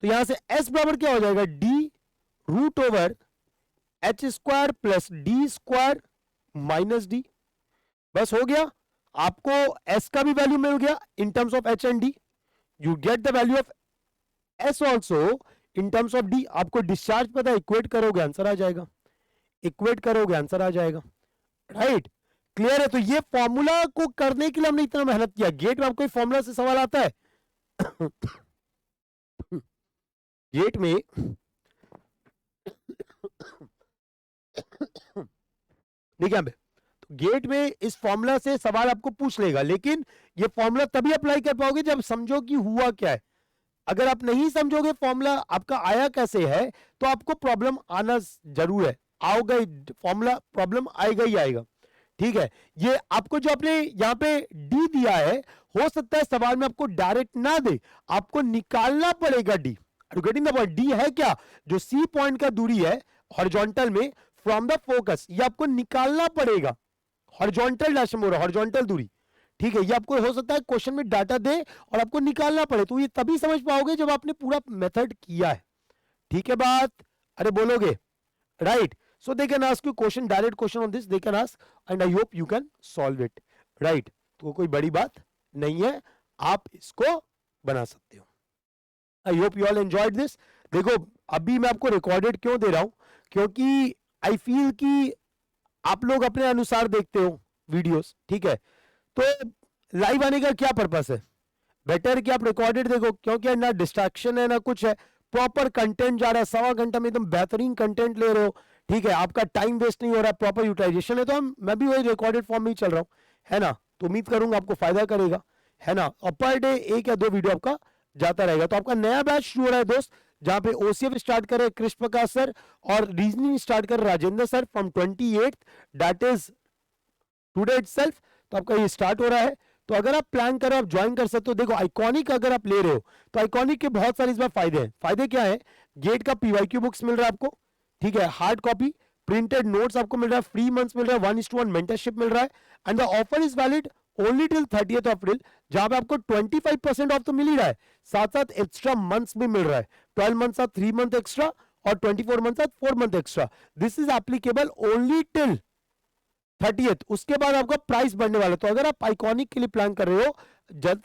तो यहां से एस बराबर क्या हो जाएगा, D root over H square plus D square minus D. बस हो गया, आपको एस का भी वैल्यू मिल गया in terms of H and D, you get the value of S also in terms of D. आपको डिस्चार्ज पता है, इक्वेट करोगे आंसर आ जाएगा, इक्वेट करोगे आंसर आ जाएगा, राइट। क्लियर है। तो ये फॉर्मूला को करने के लिए हमने इतना मेहनत किया। गेट में आपको फॉर्मूला से सवाल आता है गेट में देखिए पे, तो गेट में इस फॉर्मूला से सवाल आपको पूछ लेगा, लेकिन ये फॉर्मूला तभी अप्लाई कर पाओगे जब समझो कि हुआ क्या है। अगर आप नहीं समझोगे फॉर्मूला आपका आया कैसे है तो आपको प्रॉब्लम आना जरूर है, आओगे फॉर्मूला प्रॉब्लम आएगा ही आएगा, ठीक है। ये आपको जो आपने यहाँ पे डी दिया है, हो सकता है सवाल में आपको डायरेक्ट ना दे, आपको निकालना पड़ेगा D. Getting the point, D है क्या, जो सी पॉइंट का दूरी है हॉरिजॉन्टल में फ्रॉम द फोकस, ये आपको निकालना पड़ेगा। हॉरिजॉन्टल डैश में हॉरिजॉन्टल दूरी, ठीक है। ये आपको हो सकता है क्वेश्चन में डाटा दे और आपको निकालना पड़े, तो ये तभी समझ पाओगे जब आपने पूरा मेथड किया है, ठीक है बात। अरे बोलोगे, right. So they can ask you question, direct question on this they can ask and I hope you can solve it, right? तो कोई बड़ी बात नहीं है, आप इसको बना सकते हो। I hope you all enjoyed this। देखो अभी मैं आपको रिकॉर्डेड क्यों दे रहा हूं, क्योंकि आई फील कि आप लोग अपने अनुसार देखते हो वीडियोस, ठीक है। तो लाइव आने का क्या पर्पस है, बेटर कि आप रिकॉर्डेड देखो, क्योंकि ना डिस्ट्रैक्शन है ना कुछ है, प्रॉपर कंटेंट जा रहा है, 1.25 घंटा में एकदम बेहतरीन कंटेंट ले रहे हो, ठीक है। आपका टाइम वेस्ट नहीं हो रहा है, प्रॉपर यूटिलाइजेशन है। तो मैं भी वही रिकॉर्डेड फॉर्म में ही चल रहा हूं, है ना। तो उम्मीद करूंगा आपको फायदा करेगा, है ना। और पर डे 1 या 2 वीडियो आपका जाता रहेगा। तो आपका नया बैच शुरू हो रहा है दोस्त, जहां पे ओसीएफ स्टार्ट करे कृष्ण प्रकाश सर और रीजनिंग स्टार्ट कर Rajendra sir from 28 that is today itself. तो आपका ये स्टार्ट हो रहा है। तो अगर आप प्लान करो आप ज्वाइन कर सकते हो। देखो आइकॉनिक अगर आप ले रहे हो तो आइकॉनिक के बहुत सारे इस बार फायदे हैं। फायदे क्या है, गेट का पीवाईक्यू बुक्स मिल रहा है आपको, ठीक है, हार्ड कॉपी प्रिंटेड नोट्स आपको मिल रहा है, फ्री मंथ्स मिल रहा है, 1:1 मेंटरशिप मिल रहा है, and the offer is valid only till 30th अप्रैल, जहां पे आपको 25% ऑफ तो मिल ही रहा है, साथ साथ एक्स्ट्रा मंथ्स भी मिल रहा है। 12 मंथ साथ 3 मंथ एक्स्ट्रा और 24 मंथ साथ 4 month extra. This is applicable only till 30th। उसके बाद आपका प्राइस बढ़ने वाला है। तो अगर आप आइकॉनिक के लिए प्लान कर रहे हो,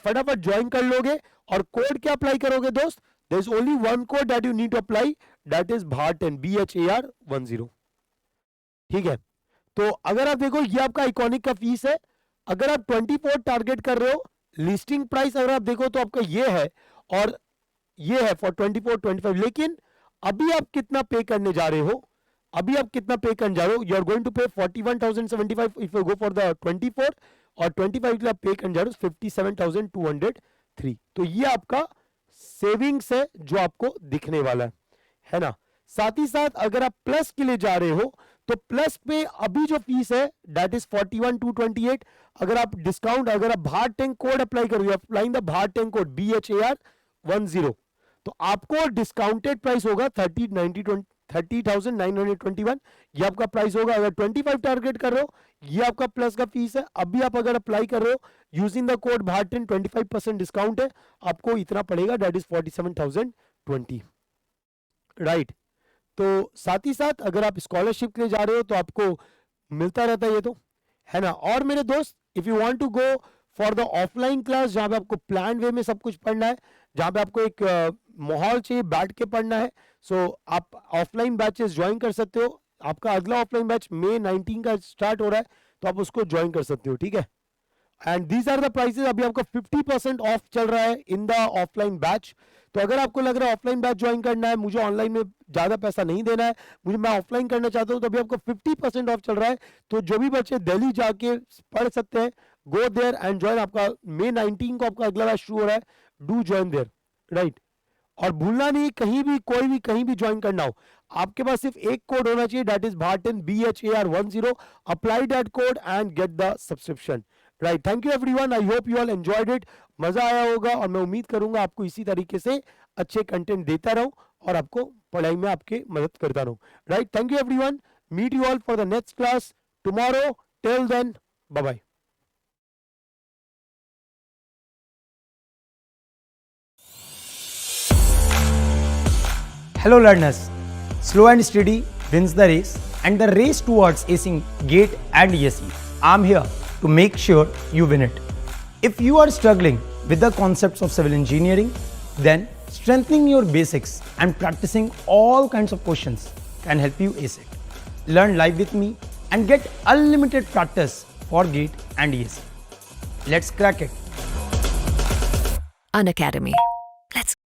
फटाफट ज्वाइन कर लोगे। और कोड क्या अप्लाई करोगे दोस्त, there is only one code that you need to apply, that is BHAR10 BHAR10, ठीक है। तो अगर आप देखो ये आपका आइकॉनिक का फीस है। अगर आप 24 टारगेट कर रहे हो, लिस्टिंग प्राइस अगर आप देखो तो आपका ये है और ये है फॉर 24 25। लेकिन अभी आप कितना पे करने जा रहे हो, अभी आप कितना पे करने जा रहे हो, यू आर गोइंग टू पे 41,075 if you go for the 24, और 25 के लिए आप पे करने जा रहे हो 57,203। तो ये आपका सेविंग्स है जो आपको दिखने वाला है ना। साथ ही साथ अगर आप प्लस के लिए जा रहे हो तो प्लस पे अभी जो फीस है दैट इज 41,228। अगर आप डिस्काउंट, अगर आप भारत 10 कोड अप्लाई करोगे, applying the Bharat 10 code BHAR10, तो आपको डिस्काउंटेड प्राइस होगा 30,921। ये आपका प्राइस होगा। अगर 25 टारगेट कर रहे हो, ये आपका प्लस का फीस है। अभी आप अगर अप्लाई कर रहे हो using the code Bharat 10, 25% discount है, आपको इतना पड़ेगा, दैट इज 47,020, राइट। तो साथ ही साथ अगर आप स्कॉलरशिप के लिए जा रहे हो तो आपको मिलता रहता है ये तो, है ना। और मेरे दोस्त, if you want to go for the offline class जहां पे आपको प्लान वे में सब कुछ पढ़ना है, जहां पे आपको एक माहौल चाहिए बैठ के पढ़ना है, सो आप ऑफलाइन बैचेस ज्वाइन कर सकते हो। आपका अगला ऑफलाइन बैच May 19 का स्टार्ट हो रहा है, तो आप उसको ज्वाइन कर सकते हो, ठीक है। And these are the prices. अभी आपका 50% ऑफ चल रहा है इन द ऑफलाइन बैच। तो अगर आपको लग रहा है ऑफलाइन बैच ज्वाइन करना है, मुझे ऑनलाइन में ज्यादा पैसा नहीं देना है, मैं ऑफलाइन करना चाहता हूं, तो अभी आपको 50% ऑफ चल रहा है। तो जो भी बच्चे दिल्ली जाके पढ़ सकते हैं, गो देयर एंड ज्वाइन। आपका May 19 को आपका अगला बैच शुरू हो रहा है, डू ज्वाइन देयर, राइट। और भूलना नहीं, कहीं भी कोई भी कहीं भी ज्वाइन करना हो, आपके पास सिर्फ एक कोड होना चाहिए, दैट इज भारत10 BHAR10। Apply that code and get the subscription, right. Thank you everyone, I hope you all enjoyed it. मजा आया होगा और मैं उम्मीद करूंगा आपको इसी तरीके से अच्छे कंटेंट देता रहूं और आपको पढ़ाई में आपके मदद करता रहूं, right. Thank you everyone, meet you all for the next class tomorrow. Till then, bye bye. Hello learners, slow and steady wins the race and the race towards acing GATE and ESE. I'm here to make sure you win it. If you are struggling with the concepts of civil engineering, then strengthening your basics and practicing all kinds of questions can help you ace it. Learn live with me and get unlimited practice for GATE and ESE. Let's crack it. Unacademy. Let's